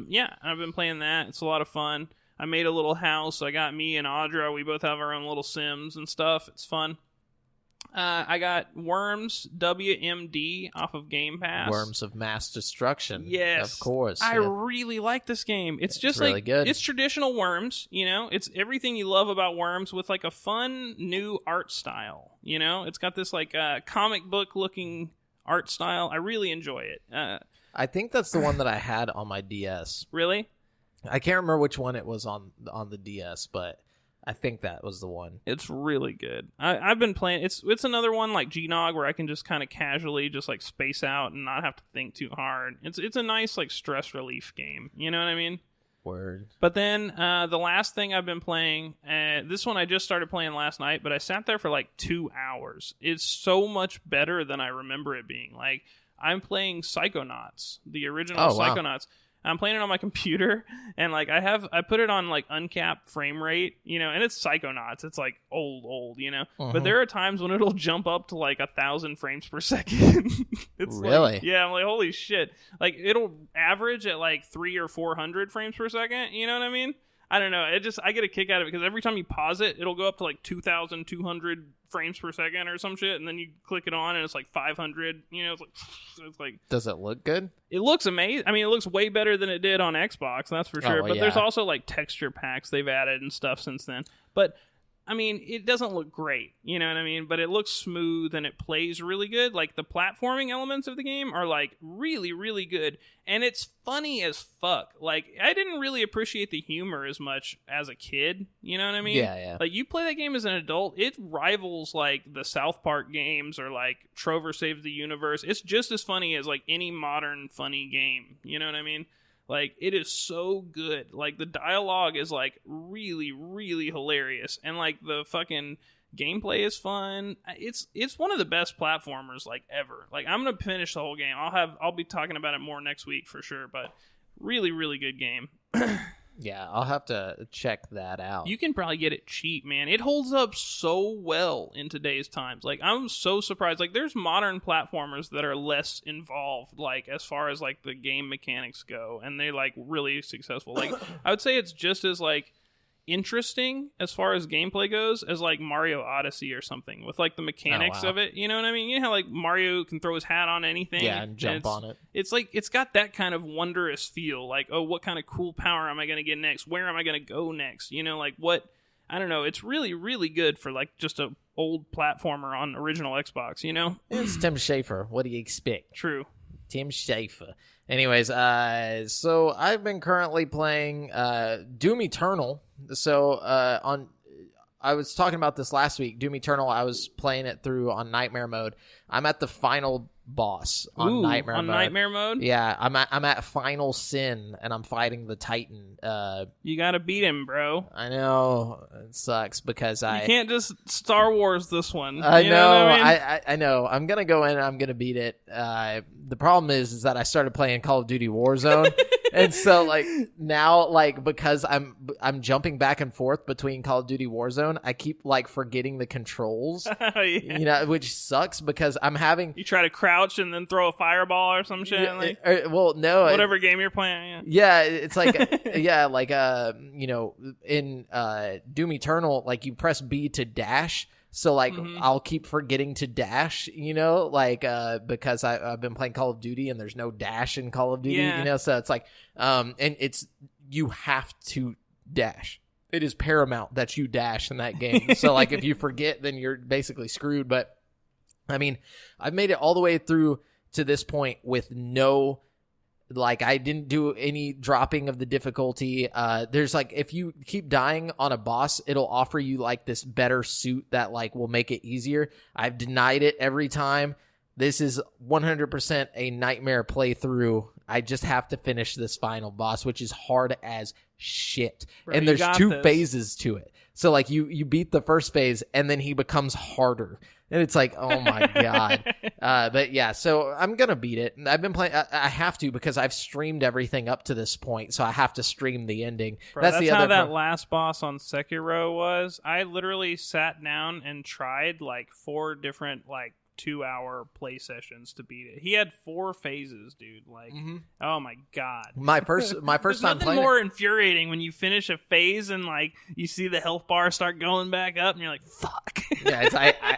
Yeah, I've been playing that. It's a lot of fun. I made a little house. I got me and Audra. We both have our own little Sims and stuff. It's fun. I got Worms WMD off of Game Pass. Worms of Mass Destruction. Yes. Of course. I really like this game. It's just really like, good. It's traditional Worms, you know? It's everything you love about Worms with like a fun new art style, you know? It's got this like comic book looking art style. I really enjoy it. I think that's the one that I had on my DS. Really? I can't remember which one it was on the DS, but I think that was the one. It's really good. I've been playing. It's another one like Gnog where I can just kind of casually just like space out and not have to think too hard. It's a nice like stress relief game. You know what I mean? Word. But then the last thing I've been playing, this one I just started playing last night, but I sat there for like 2 hours. It's so much better than I remember it being. Like I'm playing Psychonauts, the original Psychonauts. I'm playing it on my computer, and like I put it on like uncapped frame rate, you know, and it's Psychonauts. It's like old, you know. But there are times when it'll jump up to like 1,000 frames per second. It's really? Like, yeah, I'm like, holy shit. Like it'll average at like 300 or 400 frames per second. You know what I mean? I don't know. I get a kick out of it because every time you pause it, it'll go up to like 2,200 frames per second or some shit, and then you click it on and it's like 500. You know, it's like. Does it look good? It looks amazing. I mean, it looks way better than it did on Xbox, that's for sure. But there's also like texture packs they've added and stuff since then. But I mean, it doesn't look great, you know what I mean? But it looks smooth and it plays really good. Like the platforming elements of the game are like really, really good. And it's funny as fuck. Like I didn't really appreciate the humor as much as a kid, you know what I mean? Yeah. Like you play that game as an adult, it rivals like the South Park games or like Trover Saves the Universe. It's just as funny as like any modern funny game, you know what I mean? Like, it is so good. Like, the dialogue is, like, really, really hilarious. And, like, the fucking gameplay is fun. It's one of the best platformers, like, ever. Like, I'm going to finish the whole game. I'll be talking about it more next week for sure. But really, really good game. Yeah, I'll have to check that out. You can probably get it cheap, man. It holds up so well in today's times. Like, I'm so surprised. Like, there's modern platformers that are less involved, like, as far as, like, the game mechanics go. And they're, like, really successful. Like, I would say it's just as, like, interesting as far as gameplay goes as, like, Mario Odyssey or something. With, like, the mechanics of it. You know what I mean? You know how, like, Mario can throw his hat on anything? Yeah, and jump on it. It's, like, it's got that kind of wondrous feel. Like, oh, what kind of cool power am I going to get next? Where am I going to go next? You know, like, what... I don't know. It's really, really good for, like, just a old platformer on original Xbox, you know? It's Tim Schafer. What do you expect? True. Tim Schafer. Anyways, so I've been currently playing Doom Eternal. So I was talking about this last week. Doom Eternal, I was playing it through on Nightmare mode. I'm at the final boss on Nightmare mode. Nightmare mode? Yeah, I'm at Final Sin, and I'm fighting the Titan. You gotta beat him, bro. I know. It sucks because You can't just Star Wars this one. I know. What I mean? I know. I'm going to go in and I'm going to beat it. The problem is that I started playing Call of Duty Warzone. And so, like, now, like, because I'm jumping back and forth between Call of Duty Warzone, I keep, like, forgetting the controls. Yeah. You know, which sucks because I'm having... You try to crouch and then throw a fireball or some shit? Well, no. Whatever game you're playing, yeah. It's like... yeah, like, you know, in Doom Eternal, like, you press B to dash... So, like, I'll keep forgetting to dash, you know, like, because I've been playing Call of Duty and there's no dash in Call of Duty, you know, so it's like, and you have to dash. It is paramount that you dash in that game. So, like, if you forget, then you're basically screwed. But, I mean, I've made it all the way through to this point with no... Like, I didn't do any dropping of the difficulty. There's, like, if you keep dying on a boss, it'll offer you, like, this better suit that, like, will make it easier. I've denied it every time. This is 100% a nightmare playthrough. I just have to finish this final boss, which is hard as shit. Bro, and there's two phases to it. So like you beat the first phase and then he becomes harder. And it's like, oh my God. But yeah, so I'm going to beat it. I've been playing, I have to because I've streamed everything up to this point. So I have to stream the ending. Bro, that's the how that last boss on Sekiro was. I literally sat down and tried like 4 different like 2-hour play sessions to beat it. He had 4 phases, dude. Like, oh my God. My first time nothing playing more infuriating when you finish a phase and like you see the health bar start going back up and you're like, fuck. Yeah,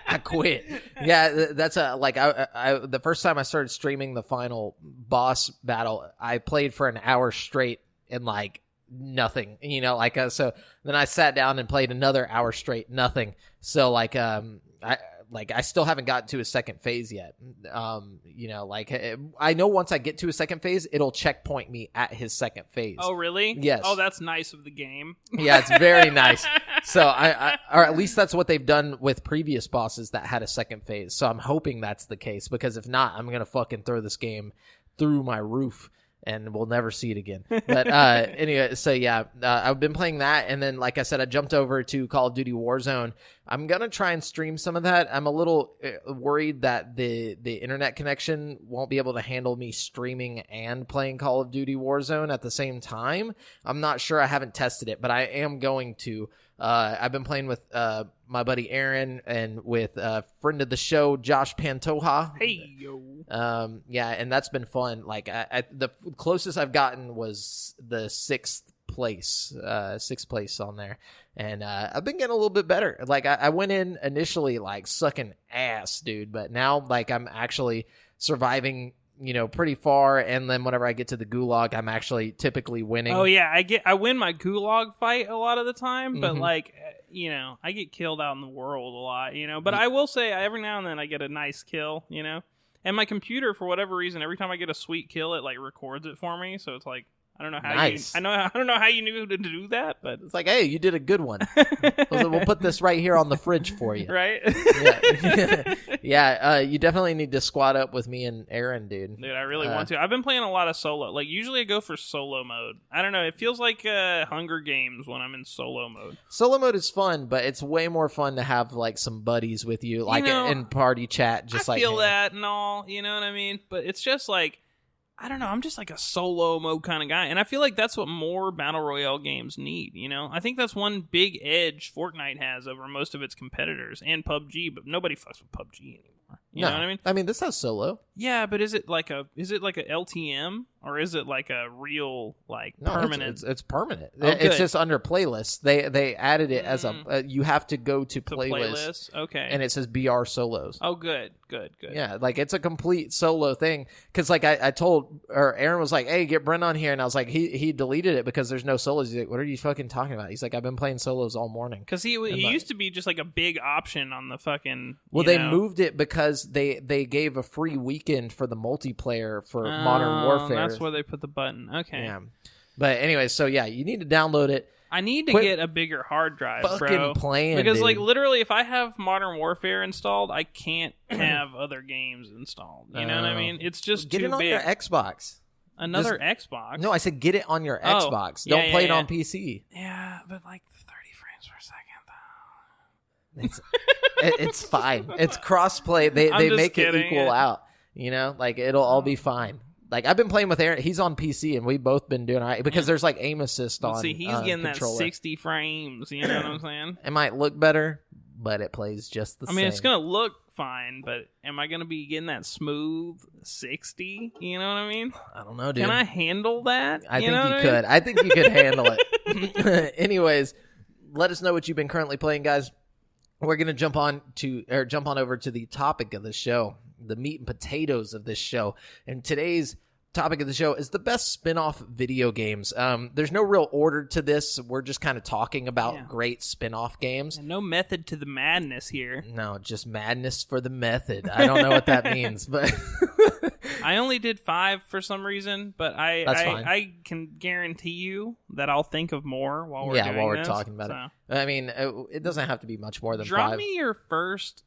I quit. Yeah, that's like I the first time I started streaming the final boss battle, I played for an hour straight and like nothing, like so then I sat down and played another hour straight, nothing. So like I still haven't gotten to a second phase yet. I know once I get to a second phase, it'll checkpoint me at his second phase. Oh, really? Yes. Oh, that's nice of the game. Yeah, it's very nice. So or at least that's what they've done with previous bosses that had a second phase. So I'm hoping that's the case, because if not, I'm going to fucking throw this game through my roof and we'll never see it again. But anyway, so yeah, I've been playing that. And then, like I said, I jumped over to Call of Duty Warzone. I'm going to try and stream some of that. I'm a little worried that the internet connection won't be able to handle me streaming and playing Call of Duty Warzone at the same time. I'm not sure. I haven't tested it, but I am going to. I've been playing with my buddy Aaron and with a friend of the show, Josh Pantoja. Hey, yo. Yeah, and that's been fun. Like, the closest I've gotten was the sixth place on there. And I've been getting a little bit better. Like, I went in initially, like, sucking ass, dude. But now, like, I'm actually surviving, pretty far. And then whenever I get to the gulag, I'm actually typically winning. Oh, yeah. I win my gulag fight a lot of the time. But, like, I get killed out in the world a lot, But I will say, every now and then I get a nice kill, And my computer, for whatever reason, every time I get a sweet kill, it, like, records it for me. So it's like, I don't know how nice. I don't know how you knew to do that, but it's like, hey, you did a good one. We'll put this right here on the fridge for you. Right? Yeah. Yeah, you definitely need to squad up with me and Aaron, dude. Dude, I really want to. I've been playing a lot of solo. Like, usually I go for solo mode. I don't know. It feels like Hunger Games when I'm in solo mode. Solo mode is fun, but it's way more fun to have, like, some buddies with you, like, in party chat. I feel that and all, you know what I mean? But it's just like, I don't know, I'm just like a solo mode kind of guy, and I feel like that's what more Battle Royale games need, I think that's one big edge Fortnite has over most of its competitors, and PUBG, but nobody fucks with PUBG anymore. You know what I mean? I mean, this has solo. Yeah, but is it like a LTM, or is it like a real, like, permanent? It's permanent. Oh, it's just under playlists. They added it as a you have to go to playlist. Okay. And it says BR solos. Oh, good. Yeah, like, it's a complete solo thing. Because, like, I told, or Aaron was like, hey, get Brent on here. And I was like, he deleted it because there's no solos. He's like, what are you fucking talking about? He's like, I've been playing solos all morning. Because he used to be just like a big option on the fucking... Well, they moved it because they gave a free weekend for the multiplayer for Modern Warfare. That's where they put the button. Okay. Yeah. But anyway, so yeah, you need to download it. I need to get a bigger hard drive, bro. Playing, because, dude. Like, literally, if I have Modern Warfare installed, I can't have other games installed. You know what I mean? It's just get too it on big. your Xbox. Another Xbox? No, I said get it on your Xbox. Don't play it on PC. Yeah, but like 30 frames per second, though. It's fine. It's crossplay. They make it equal out. Like, it'll all be fine. Like, I've been playing with Aaron. He's on PC, and we've both been doing all right because there's, like, aim assist on. See, he's getting controller. that 60 frames. You know what I'm saying? It might look better, but it plays just the same. I mean, it's gonna look fine, but am I gonna be getting that smooth 60? You know what I mean? I don't know, dude. Can I handle that? I think you could. I think you could handle it. Anyways, let us know what you've been currently playing, guys. We're gonna jump on over to the topic of the show, the meat and potatoes of this show. And today's topic of the show is the best spin-off video games. There's no real order to this. We're just kind of talking about great spin-off games. And no method to the madness here. No, just madness for the method. I don't know what that means, but I only did 5 for some reason, but I can guarantee you that I'll think of more while we're talking about it. I mean, it doesn't have to be much more than 5. Drop me your first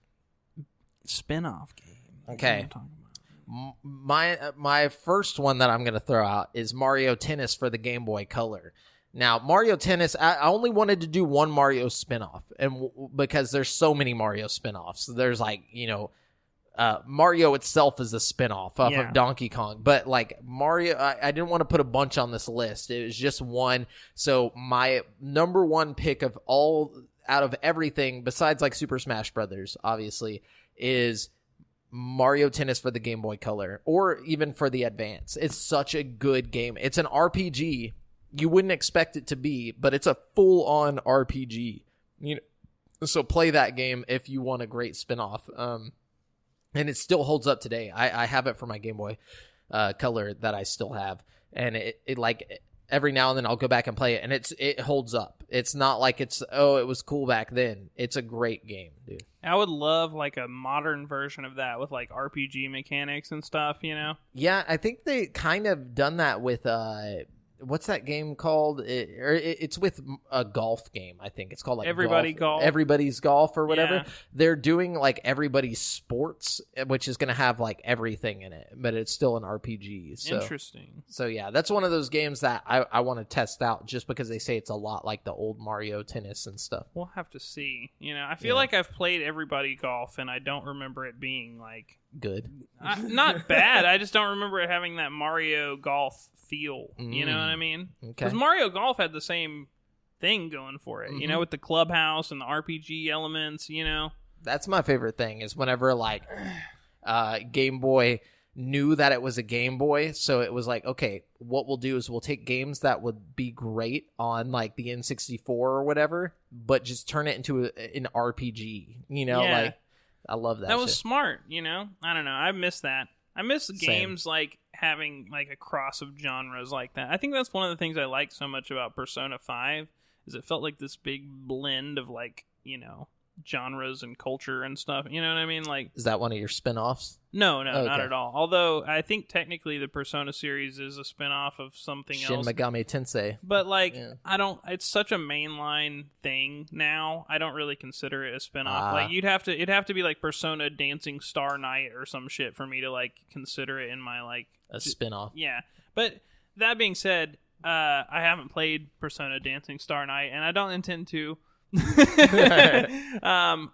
spin-off game. Okay. My first one that I'm going to throw out is Mario Tennis for the Game Boy Color. Now, Mario Tennis, I only wanted to do one Mario spinoff, and because there's so many Mario spinoffs. There's like, Mario itself is a spinoff off of Donkey Kong, but like Mario, I didn't want to put a bunch on this list. It was just one. So my number one pick of all out of everything besides like Super Smash Brothers, obviously, is Mario Tennis for the Game Boy Color or even for the Advance. It's such a good game. It's an RPG. You wouldn't expect it to be, but it's a full-on RPG. So play that game if you want a great spinoff. And it still holds up today. I have it for my Game Boy Color that I still have, and it like every now and then I'll go back and play it, and it holds up. It's not like it was cool back then. It's a great game, dude. I would love like a modern version of that with like RPG mechanics and stuff. Yeah, I think they kind of done that with what's that game called? It's with a golf game. I think it's called like Everybody's Golf or whatever. Yeah. They're doing like Everybody's Sports, which is going to have like everything in it, but it's still an RPG. So, interesting. So yeah, that's one of those games that I want to test out just because they say it's a lot like the old Mario Tennis and stuff. We'll have to see. I feel like I've played Everybody Golf and I don't remember it being like good. Not bad. I just don't remember it having that Mario Golf feel. You know what I mean? Because Mario Golf had the same thing going for it, with the clubhouse and the RPG elements, That's my favorite thing is whenever like Game Boy knew that it was a Game Boy, so it was like, okay, what we'll do is we'll take games that would be great on like the N64 or whatever, but just turn it into an RPG, like I love that. That was smart, I don't know. I miss that. I miss games like having like a cross of genres like that. I think that's one of the things I like so much about Persona 5 is it felt like this big blend of like, genres and culture and stuff. You know what I mean? Like, is that one of your spin-offs? No, not at all. Although I think technically the Persona series is a spin-off of something else. Shin Megami Tensei. But like, it's such a mainline thing now. I don't really consider it a spin-off. Like it'd have to be like Persona Dancing Star Night or some shit for me to like consider it in my like a spin-off. Yeah. But that being said, I haven't played Persona Dancing Star Night and I don't intend to.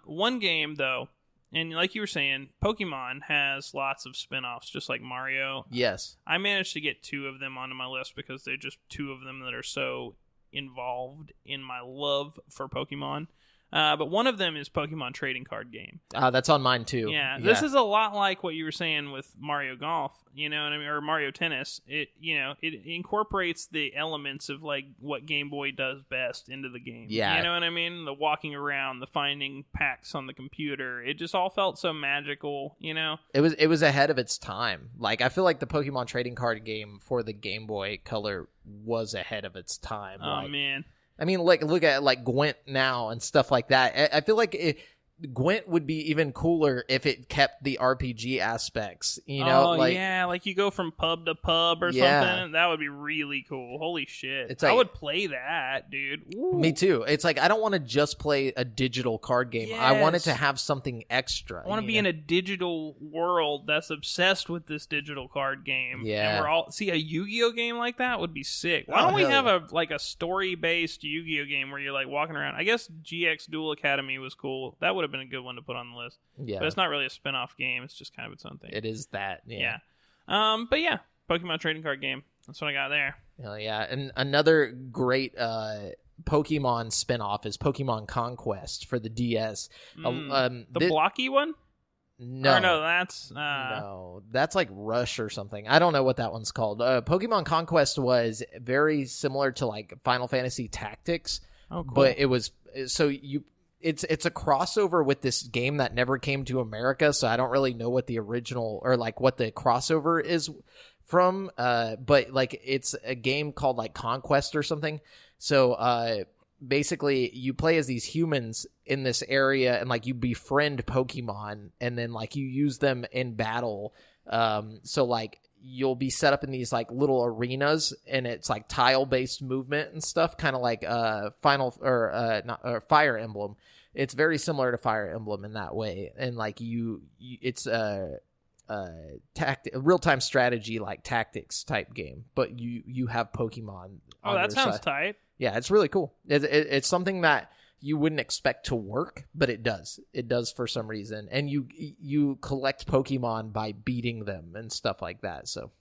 One game though, and like you were saying, Pokemon has lots of spin-offs just like Mario. Yes. I managed to get 2 of them onto my list because they're just 2 of them that are so involved in my love for Pokemon. But one of them is Pokemon Trading Card Game. That's on mine too. Yeah, this is a lot like what you were saying with Mario Golf, you know what I mean, or Mario Tennis. It incorporates the elements of like what Game Boy does best into the game. Yeah, you know what I mean. The walking around, the finding packs on the computer. It just all felt so magical. It was ahead of its time. Like I feel like the Pokemon Trading Card Game for the Game Boy Color was ahead of its time. Oh man. I mean, like look at like Gwent now and stuff like that. I feel like Gwent would be even cooler if it kept the RPG aspects. Like you go from pub to pub or something. That would be really cool. Holy shit! It's like, I would play that, dude. Ooh. Me too. It's like I don't want to just play a digital card game. Yes. I want it to have something extra. I want to be in a digital world that's obsessed with this digital card game. Yeah, and we're all a Yu-Gi-Oh game like that would be sick. Why don't we have a story based Yu-Gi-Oh game where you're like walking around? I guess GX Duel Academy was cool. That would have been a good one to put on the list. Yeah, but it's not really a spin-off game. It's just kind of its own thing. It is that. Yeah. But yeah, Pokemon Trading Card Game. That's what I got there. Hell yeah. And another great Pokemon spinoff is Pokemon Conquest for the DS. The blocky one? No. Or no, that's no, that's like Rush or something. I don't know what that one's called. Pokemon Conquest was very similar to like Final Fantasy Tactics. Oh, cool. But it was it's a crossover with this game that never came to America, so I don't really know what the original or like what the crossover is from. But like it's a game called like Conquest or something. So basically you play as these humans in this area and like you befriend Pokemon and then like you use them in battle. So like you'll be set up in these like little arenas and it's like tile based movement and stuff, kind of like Fire Emblem. It's very similar to Fire Emblem in that way, and like it's a real-time strategy like tactics type game, but you have Pokemon. Oh, that sounds tight. Yeah, it's really cool. It's something that you wouldn't expect to work, but it does. It does for some reason. And you collect Pokemon by beating them and stuff like that. So,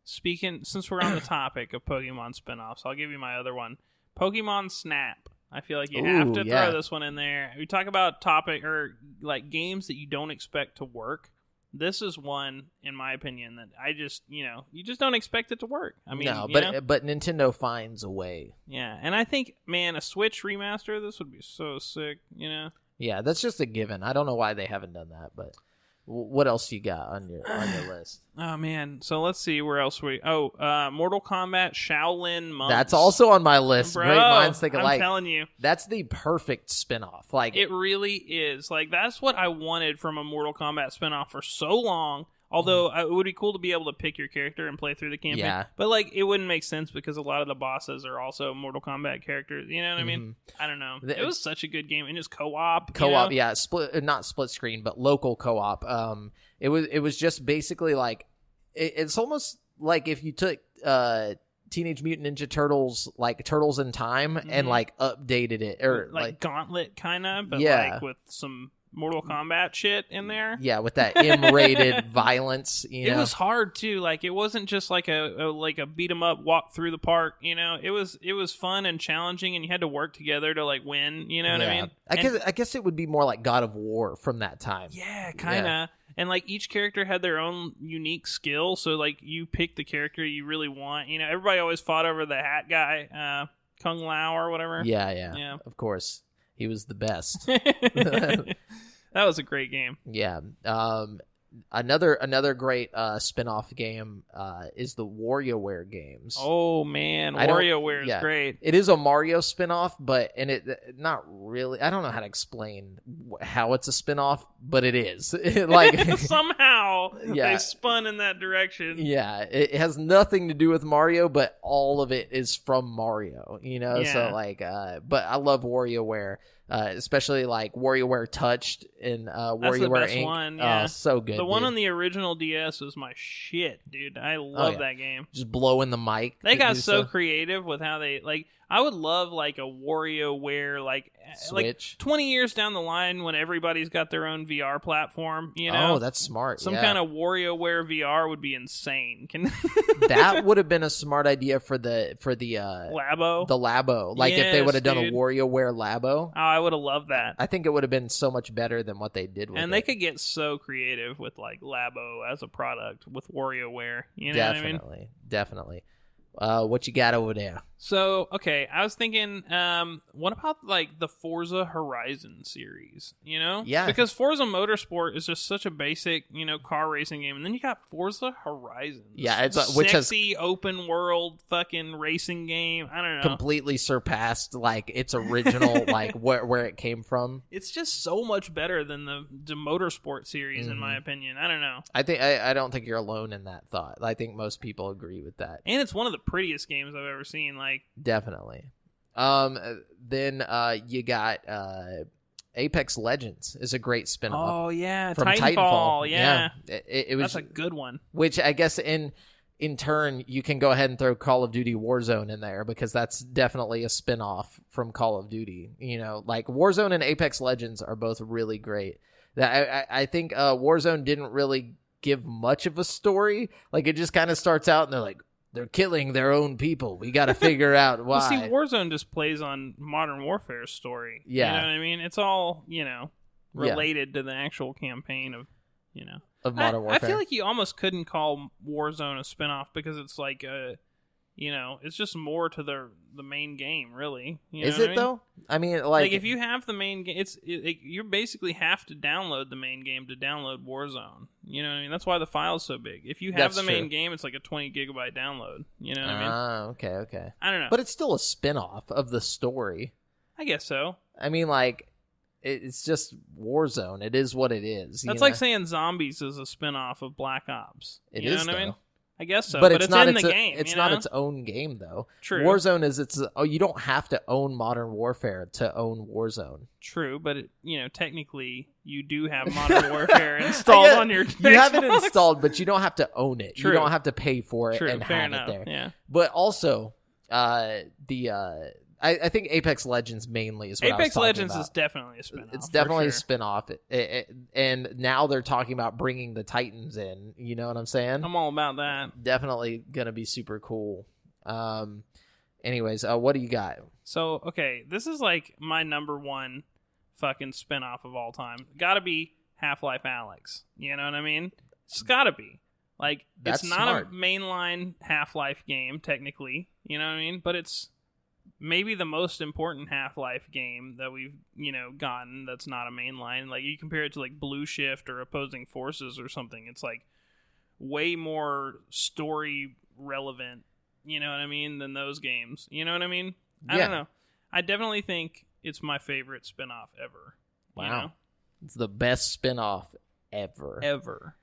since we're on the topic of Pokemon spinoffs, I'll give you my other one. Pokemon Snap. I feel like you have to throw this one in there. We talk about like games that you don't expect to work. This is one, in my opinion, that I just, you just don't expect it to work. I mean, no, but Nintendo finds a way. Yeah, and I think, man, a Switch remaster of this would be so sick, Yeah, that's just a given. I don't know why they haven't done that, but what else you got on your list? Oh, man. So let's see where else Mortal Kombat Shaolin Monks. That's also on my list. Bro, Great minds think alike. I'm telling you. That's the perfect spinoff. Like, it really is. Like, that's what I wanted from a Mortal Kombat spinoff for so long. Although it would be cool to be able to pick your character and play through the campaign. Yeah. But, like, it wouldn't make sense because a lot of the bosses are also Mortal Kombat characters. You know what I mean? I don't know. It was such a good game. And just co-op. Co-op, yeah. Not split screen, but local co-op. It was just basically like... It's almost like if you took Teenage Mutant Ninja Turtles, like Turtles in Time, and, like, updated it. Or like Gauntlet, kind of, but, like, with some... Mortal Kombat shit in there. Yeah, with that M-rated violence, It was hard too. Like it wasn't just like a beat 'em up walk through the park, It was fun and challenging, and you had to work together to like win, you know what I mean? I guess it would be more like God of War from that time. Yeah, kind of. Yeah. And like each character had their own unique skill, so like you pick the character you really want. Everybody always fought over the hat guy, Kung Lao or whatever. Yeah. Of course. He was the best. That was a great game. Yeah. Another great spin-off game is the WarioWare games. Oh man, WarioWare is great. It is a Mario spin-off, but not really. I don't know how to explain how it's a spin-off, but it is. Like somehow they spun in that direction. Yeah, it has nothing to do with Mario, but all of it is from Mario. So like, but I love WarioWare. Especially like WarioWare Touched and WarioWare That's the best Inc. one, yeah. So good. The one on the original DS was my shit, dude. I love that game. Just blowing the mic. They got so creative with how they like. I would love like a WarioWare Switch. 20 years down the line when everybody's got their own VR platform. Oh, that's smart. Some kind of WarioWare VR would be insane. That would have been a smart idea for the Labo. The Labo. Like if they would have done a WarioWare Labo. Oh, I would have loved that. I think it would have been so much better than what they did with it. And they could get so creative with like Labo as a product with WarioWare. You know what I mean? Definitely. What you got over there? So, okay, I was thinking, what about, like, the Forza Horizon series, Yeah. Because Forza Motorsport is just such a basic, car racing game. And then you got Forza Horizon. Yeah, it's sexy, open-world fucking racing game. I don't know. Completely surpassed, like, its original, like, where it came from. It's just so much better than the Motorsport series, in my opinion. I don't know. I don't think you're alone in that thought. I think most people agree with that. And it's one of the prettiest games I've ever seen. Like, definitely. Then you got Apex Legends is a great spin-off. Oh yeah, from Titanfall. Yeah. It was, that's a good one. Which I guess in turn you can go ahead and throw Call of Duty Warzone in there because that's definitely a spin-off from Call of Duty. Like Warzone and Apex Legends are both really great. I think Warzone didn't really give much of a story. Like it just kind of starts out and they're like, they're killing their own people. We got to figure out why. Well, see, Warzone just plays on Modern Warfare's story. Yeah. You know what I mean? It's all, related to the actual campaign of, of Modern Warfare. I feel like you almost couldn't call Warzone a spinoff because it's like it's just more to the main game, really. Is it though? I mean, like if you have the main game, you basically have to download the main game to download Warzone. You know what I mean? That's why the file's so big. If you have the main game, it's like a 20 gigabyte download. You know what I mean? Okay. I don't know, but it's still a spin-off of the story. I guess so. I mean, like it's just Warzone. It is what it is. That's like saying Zombies is a spin-off of Black Ops. It you know is, what though. I mean? I guess so, but it's not in the game. It's not its own game, though. True. Warzone is you don't have to own Modern Warfare to own Warzone. True, but technically you do have Modern Warfare installed on your Xbox. You have it installed, but you don't have to own it. True. You don't have to pay for it and fair have enough. it there. Yeah. But also, I think Apex Legends mainly is what Apex I was Legends about. is definitely a spin-off. It's definitely for a sure. spin-off. And now they're talking about bringing the Titans in. You know what I'm saying? I'm all about that. Definitely going to be super cool. Anyways, what do you got? So, okay, this is like my number one fucking spin-off of all time. Gotta be Half-Life Alyx. You know what I mean? It's gotta be. Like, That's it's not smart. a mainline Half-Life game, technically. You know what I mean? But it's maybe the most important Half-Life game that we've, gotten that's not a mainline. Like, you compare it to, like, Blue Shift or Opposing Forces or something. It's, like, way more story relevant, you know what I mean, than those games. You know what I mean? I don't know. I definitely think it's my favorite spin-off ever. Wow. You know? It's the best spin-off ever. Ever.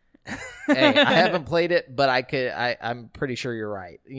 Hey, I haven't played it, but I'm pretty sure you're right. I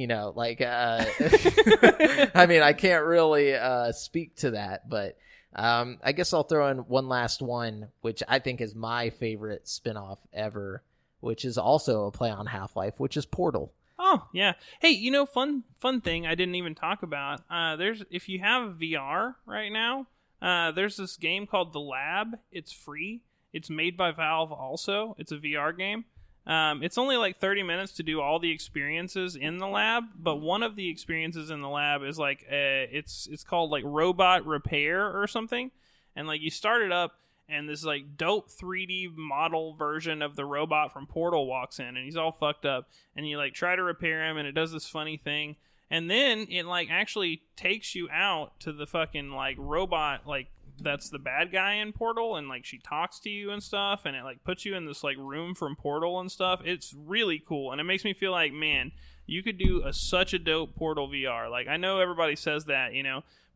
mean, I can't really speak to that, but I guess I'll throw in one last one, which I think is my favorite spin-off ever, which is also a play on Half-Life, which is Portal. Oh, yeah. Hey, fun thing I didn't even talk about. If you have VR right now, there's this game called The Lab. It's free. It's made by Valve also. It's a VR game. It's only like 30 minutes to do all the experiences in the lab, but one of the experiences in the lab is like it's called like robot repair or something. And like you start it up and this like dope 3D model version of the robot from Portal walks in and he's all fucked up and you like try to repair him and it does this funny thing. And then it like actually takes you out to the fucking like robot like that's the bad guy in Portal and like she talks to you and stuff and it like puts you in this like room from Portal and stuff. It's really cool and it makes me feel like, man, you could do such a dope Portal VR. Like I know everybody says that,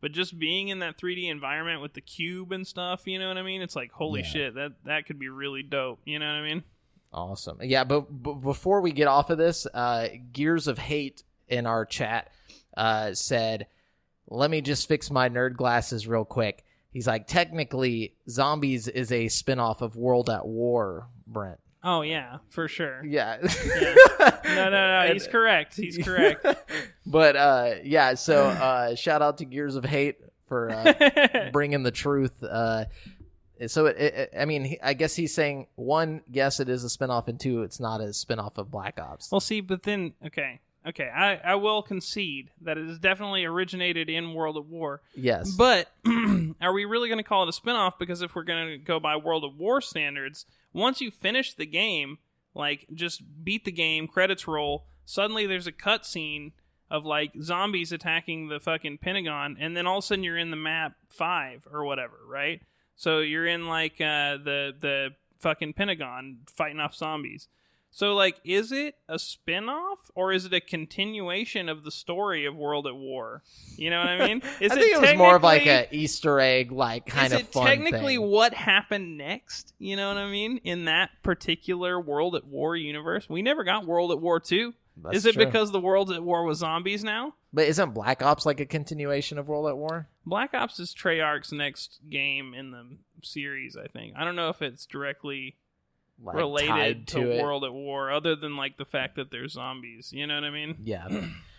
but just being in that 3D environment with the cube and stuff, you know what I mean? It's like, holy shit, that could be really dope. You know what I mean? Awesome. Yeah, but before we get off of this, Gears of Hate in our chat said, let me just fix my nerd glasses real quick. He's like, technically, Zombies is a spinoff of World at War, Brent. Oh, yeah, for sure. Yeah. No, he's correct. He's correct. But, yeah, so shout out to Gears of Hate for bringing the truth. So, I mean, I guess he's saying, one, yes, it is a spinoff, and two, it's not a spinoff of Black Ops. Well, see, but then, okay, I will concede that it has definitely originated in World at War. Yes. But are we really going to call it a spinoff? Because if we're going to go by World at War standards, once you finish the game, like, just beat the game, credits roll, suddenly there's a cutscene of, like, zombies attacking the fucking Pentagon, and then all of a sudden you're in the map 5 or whatever, right? So you're in, like, the fucking Pentagon fighting off zombies. So, like, is it a spin-off or is it a continuation of the story of World at War? You know what I mean? I think it was more of like a Easter egg, like, kind of fun thing. Is it technically what happened next? You know what I mean? In that particular World at War universe? We never got World at War 2. Is it true because the World at War was zombies now? But isn't Black Ops like a continuation of World at War? Black Ops is Treyarch's next game in the series, I think. I don't know if it's directly like related to World at War, other than like the fact that there's zombies. You know what I mean? Yeah.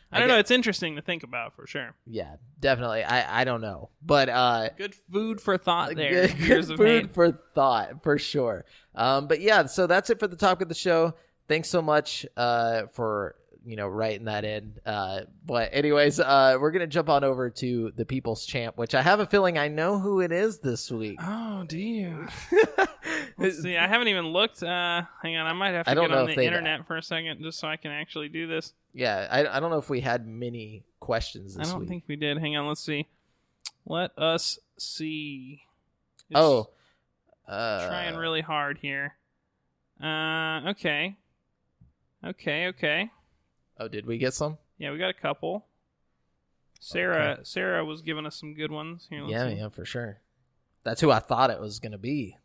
I don't know. It's interesting to think about for sure. Yeah, definitely. I don't know, but good food for thought there. Good food for thought for sure. But yeah, so that's it for the topic of the show. Thanks so much for writing that in. But anyways, we're gonna jump on over to the People's Champ, which I have a feeling I know who it is this week. Oh, do you? Let's see. I haven't even looked. Hang on, I might have to get on the internet for a second just so I can actually do this. Yeah, I don't know if we had many questions this week. I don't think we did. Hang on, let's see. Let us see. Trying really hard here. Okay. Oh, did we get some? Yeah, we got a couple. Sarah was giving us some good ones. Here, yeah, for sure. That's who I thought it was going to be.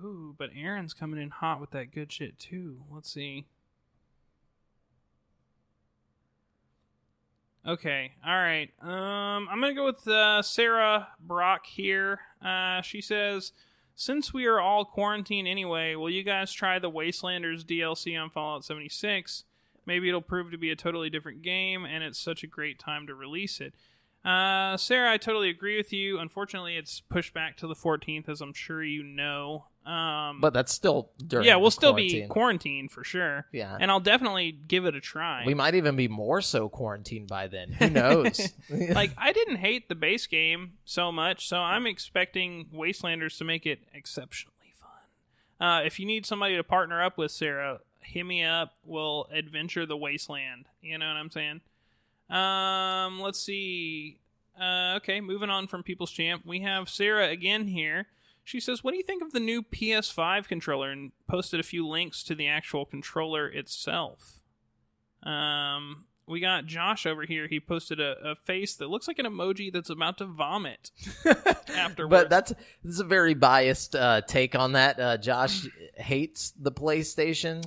Ooh, but Aaron's coming in hot with that good shit, too. Let's see. Okay, all right. I'm going to go with Sarah Brock here. She says, since we are all quarantined anyway, will you guys try the Wastelanders DLC on Fallout 76? Maybe it'll prove to be a totally different game, and it's such a great time to release it. Sarah, I totally agree with you. Unfortunately, it's pushed back to the 14th, as I'm sure you know. But that's still during we'll still quarantine. be quarantined for sure. Yeah. And I'll definitely give it a try. We might even be more so quarantined by then. Who knows? Like, I didn't hate the base game so much, so I'm expecting Wastelanders to make it exceptionally fun. If you need somebody to partner up with, Sarah, hit me up. We'll adventure the wasteland. You know what I'm saying? Let's see. Okay, moving on from People's Champ. We have Sarah again here. She says, what do you think of the new PS5 controller? And posted a few links to the actual controller itself. We got Josh over here. He posted a face that looks like an emoji that's about to vomit afterwards. But this is a very biased take on that. Josh hates the PlayStation.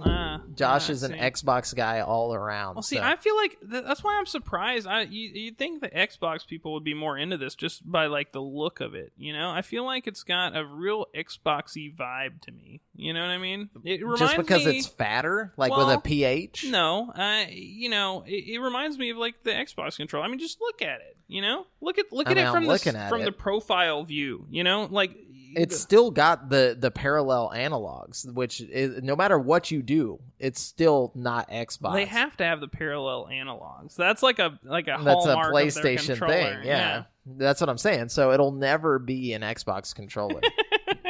Josh is an Xbox guy all around. Well, see, I feel like that's why I'm surprised. You'd think the Xbox people would be more into this just by like the look of it. You know, I feel like it's got a real Xboxy vibe to me. You know what I mean? It reminds just because me, it's fatter, like with a PH. No, you know, it reminds me of like the Xbox controller. I mean, just look at it. You know, look at it from the profile view. You know, like it's still got the parallel analogs, which is, no matter what you do, it's still not Xbox. They have to have the parallel analogs. That's like a that's hallmark a PlayStation of their thing. Yeah, that's what I'm saying. So it'll never be an Xbox controller.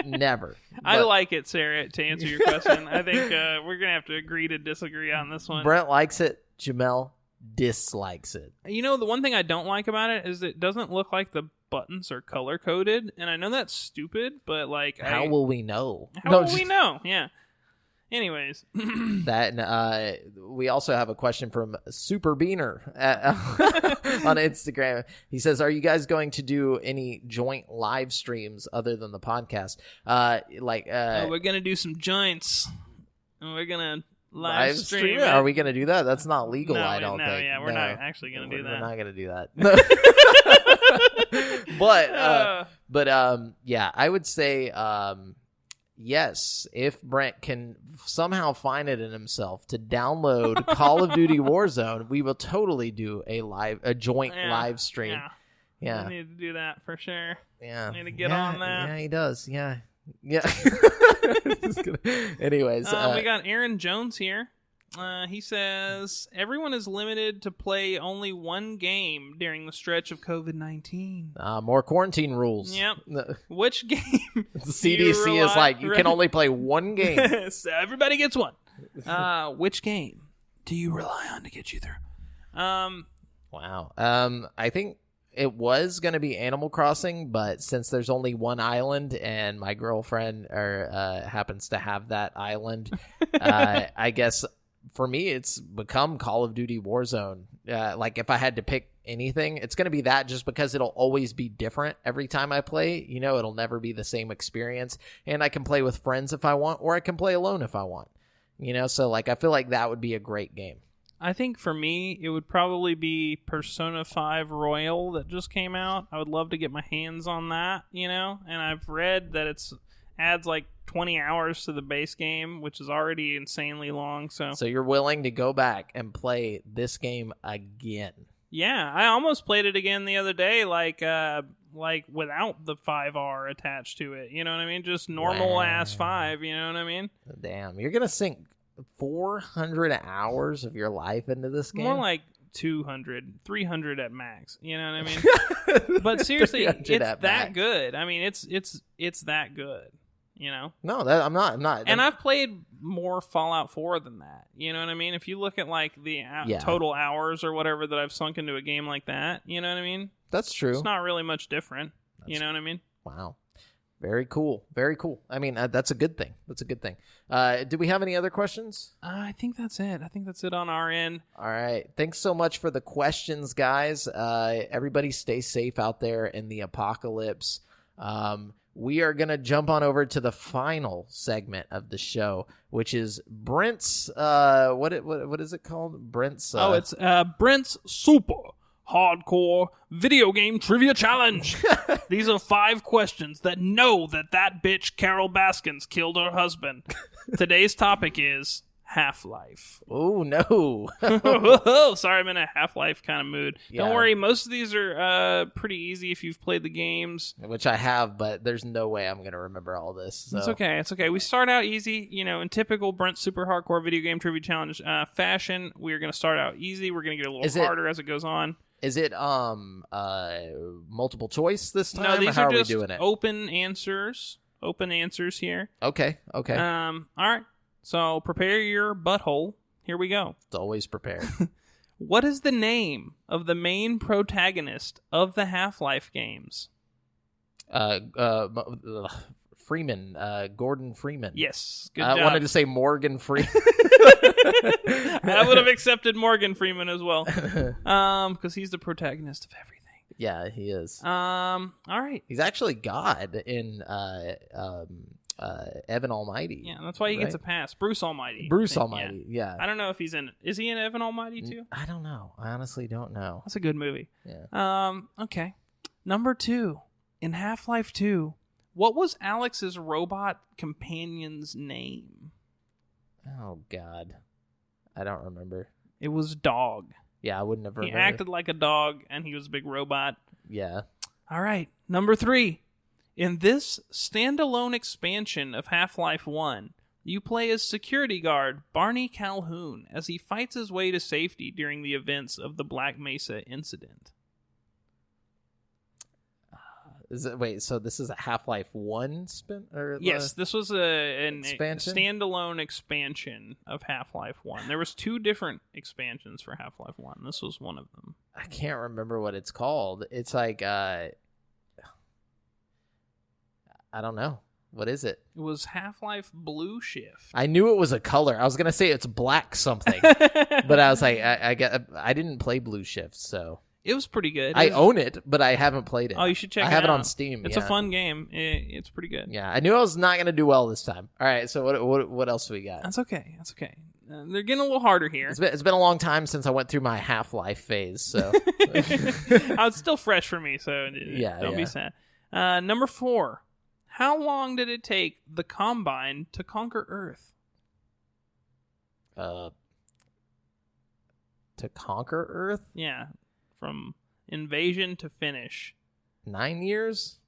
Never. I like it, Sarah, to answer your question. I think we're going to have to agree to disagree on this one. Brent likes it. JAMAL dislikes it. You know, the one thing I don't like about it is it doesn't look like the buttons are color-coded. And I know that's stupid, but like... How will we know? How will we know? Yeah. Anyways. That we also have a question from Super Beaner on Instagram. He says, are you guys going to do any joint live streams other than the podcast? We're going to do some joints. And we're going to live stream it. Are we going to do that? That's not legal, I don't think. Yeah, we're not actually going to do that. We're not going to do that. But yeah, I would say... yes, if Brent can somehow find it in himself to download Call of Duty Warzone, we will totally do a joint live stream. Yeah. We need to do that for sure. Yeah. We need to get on that. Yeah, he does. Yeah. Anyways. We got Aaron Jones here. He says, everyone is limited to play only one game during the stretch of COVID-19. More quarantine rules. Yep. Which game? The CDC is like, you can only play one game. So everybody gets one. Which game do you rely on to get you through? Wow. I think it was going to be Animal Crossing, but since there's only one island and my girlfriend happens to have that island, I guess... For me, it's become Call of Duty Warzone. Like, if I had to pick anything, it's going to be that, just because it'll always be different every time I play. You know, it'll never be the same experience. And I can play with friends if I want, or I can play alone if I want. You know, so, like, I feel like that would be a great game. I think for me, it would probably be Persona 5 Royal that just came out. I would love to get my hands on that, you know? And I've read that it's adds like 20 hours to the base game, which is already insanely long. So you're willing to go back and play this game again? Yeah, I almost played it again the other day, like without the 5R attached to it. You know what I mean? Just normal ass 5. You know what I mean? Damn, you're gonna sink 400 hours of your life into this game? More like 200, 300 at max. You know what I mean? But seriously, it's that good. I mean, it's that good. You know? No, I'm not. And I've played more Fallout 4 than that. You know what I mean? If you look at like the total hours or whatever that I've sunk into a game like that, you know what I mean? That's true. It's not really much different. You know what I mean? Wow. Very cool. Very cool. I mean, that's a good thing. That's a good thing. Do we have any other questions? I think that's it. I think that's it on our end. All right. Thanks so much for the questions, guys. Everybody stay safe out there in the apocalypse. We are going to jump on over to the final segment of the show, which is Brent's, what is it called? Brent's... it's Brent's Super Hardcore Video Game Trivia Challenge. These are 5 questions that know that bitch Carol Baskins killed her husband. Today's topic is, Half-Life. Oh, no. Sorry, I'm in a Half-Life kind of mood. Yeah. Don't worry, most of these are pretty easy if you've played the games. Which I have, but there's no way I'm going to remember all this. So. It's okay. We start out easy, in typical Brent Super Hardcore Video Game Trivia Challenge fashion. We're going to start out easy. We're going to get a little harder as it goes on. Is it multiple choice this time? No, these how are just we doing it? open answers. Open answers here. Okay. All right. So prepare your butthole. Here we go. It's always prepared. What is the name of the main protagonist of the Half-Life games? Freeman. Gordon Freeman. Yes. Good job. I wanted to say Morgan Freeman. I would have accepted Morgan Freeman as well. Because he's the protagonist of everything. Yeah, he is. All right. He's actually God in Evan Almighty. Yeah, that's why he gets a pass. Bruce Almighty. Bruce Almighty, yeah. I don't know if he's in... Is he in Evan Almighty, too? I don't know. I honestly don't know. That's a good movie. Yeah. Okay. Number 2. In Half-Life 2, what was Alex's robot companion's name? Oh, God. I don't remember. It was Dog. Yeah, I wouldn't have remembered. He acted like a dog, and he was a big robot. Yeah. All right. Number 3. In this standalone expansion of Half-Life 1, you play as security guard Barney Calhoun as he fights his way to safety during the events of the Black Mesa incident. So this is a Half-Life 1 spin? Yes, this was an expansion? standalone expansion of Half-Life 1. There was 2 different expansions for Half-Life 1. This was one of them. I can't remember what it's called. It's like, I don't know. What is it? It was Half-Life Blue Shift. I knew it was a color. I was going to say it's black something. But I was like, I didn't play Blue Shift, so... It was pretty good. I own it, but I haven't played it. Oh, you should check it out. I have it on Steam. It's a fun game. It's pretty good. Yeah, I knew I was not going to do well this time. All right, so what else we got? That's okay. They're getting a little harder here. It's been a long time since I went through my Half-Life phase, so... It's still fresh for me, so don't be sad. Number 4. How long did it take the Combine to conquer Earth? To conquer Earth? Yeah. From invasion to finish. 9 years?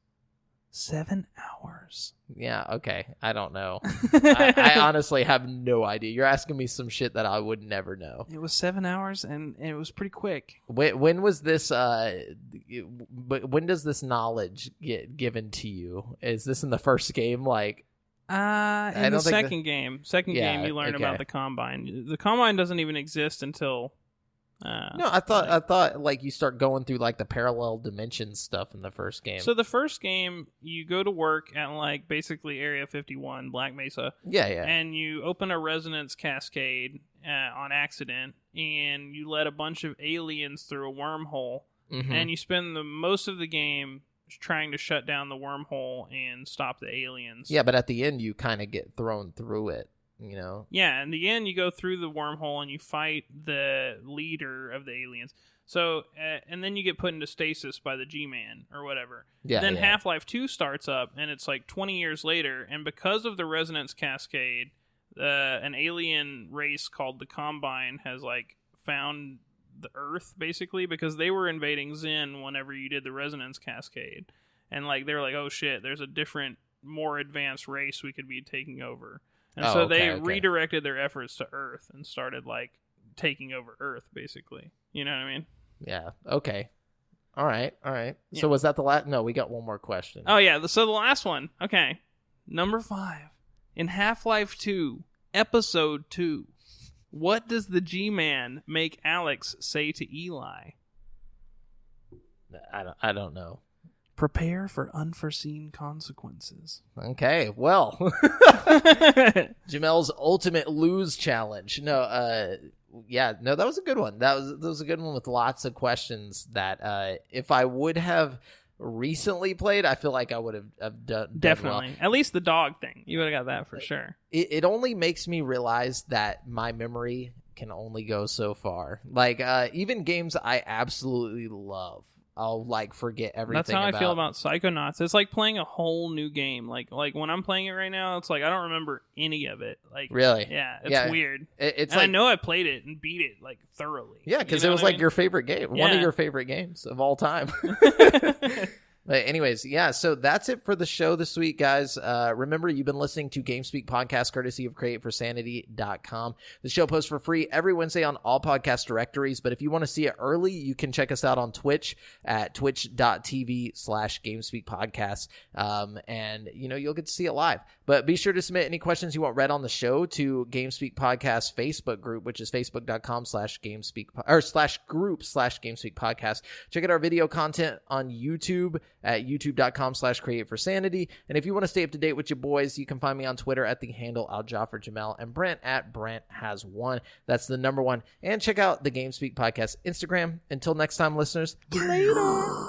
7 hours. Yeah, okay. I don't know. I honestly have no idea. You're asking me some shit that I would never know. It was 7 hours, and it was pretty quick. When was this, when does this knowledge get given to you? Is this in the first game? Like, in the second game. Second game, you learn about the Combine. The Combine doesn't even exist until... no, I thought like you start going through like the parallel dimension stuff in the first game. So the first game, you go to work at like basically Area 51, Black Mesa. Yeah. And you open a resonance cascade on accident, and you let a bunch of aliens through a wormhole, and you spend most of the game trying to shut down the wormhole and stop the aliens. Yeah, but at the end, you kind of get thrown through it. Yeah, in the end, you go through the wormhole and you fight the leader of the aliens. So, and then you get put into stasis by the G-Man or whatever. Yeah. Then Half-Life 2 starts up, and it's like 20 years later, and because of the resonance cascade, an alien race called the Combine has like found the Earth, basically, because they were invading Zen whenever you did the resonance cascade. And like they were like, oh shit, there's a different, more advanced race we could be taking over. And so they redirected their efforts to Earth and started, like, taking over Earth, basically. You know what I mean? Yeah. Okay. All right. Yeah. So was that the last? No, we got one more question. Oh, yeah. So the last one. Okay. Number 5. In Half-Life 2, Episode 2, what does the G-Man make Alex say to Eli? I don't know. Prepare for unforeseen consequences. Okay, well. Jamel's ultimate lose challenge. No, that was a good one. That was a good one with lots of questions that if I would have recently played, I feel like I would have done definitely. Well. At least the dog thing. You would have got that for sure. It only makes me realize that my memory can only go so far. Like, even games I absolutely love. I'll like forget everything. That's how I feel about Psychonauts. It's like playing a whole new game. Like when I'm playing it right now, it's like I don't remember any of it. Like really, yeah, it's weird. It's and like, I know I played it and beat it like thoroughly. Yeah, because it was like your favorite game, one of your favorite games of all time. But anyways, yeah, so that's it for the show this week, guys. Remember, you've been listening to GameSpeak Podcast, courtesy of CreateForSanity.com. The show posts for free every Wednesday on all podcast directories, but if you want to see it early, you can check us out on Twitch at twitch.tv/GameSpeakPodcast, and, you'll get to see it live. But be sure to submit any questions you want read on the show to GameSpeak Podcast Facebook group, which is facebook.com/GameSpeak or /group/GameSpeak Podcast. Check out our video content on YouTube at youtube.com/CreateForSanity. And if you want to stay up to date with your boys, you can find me on Twitter at the handle @JamalJamal and Brent at BrentHas1. That's the number 1. And check out the GameSpeak Podcast Instagram. Until next time, listeners, later.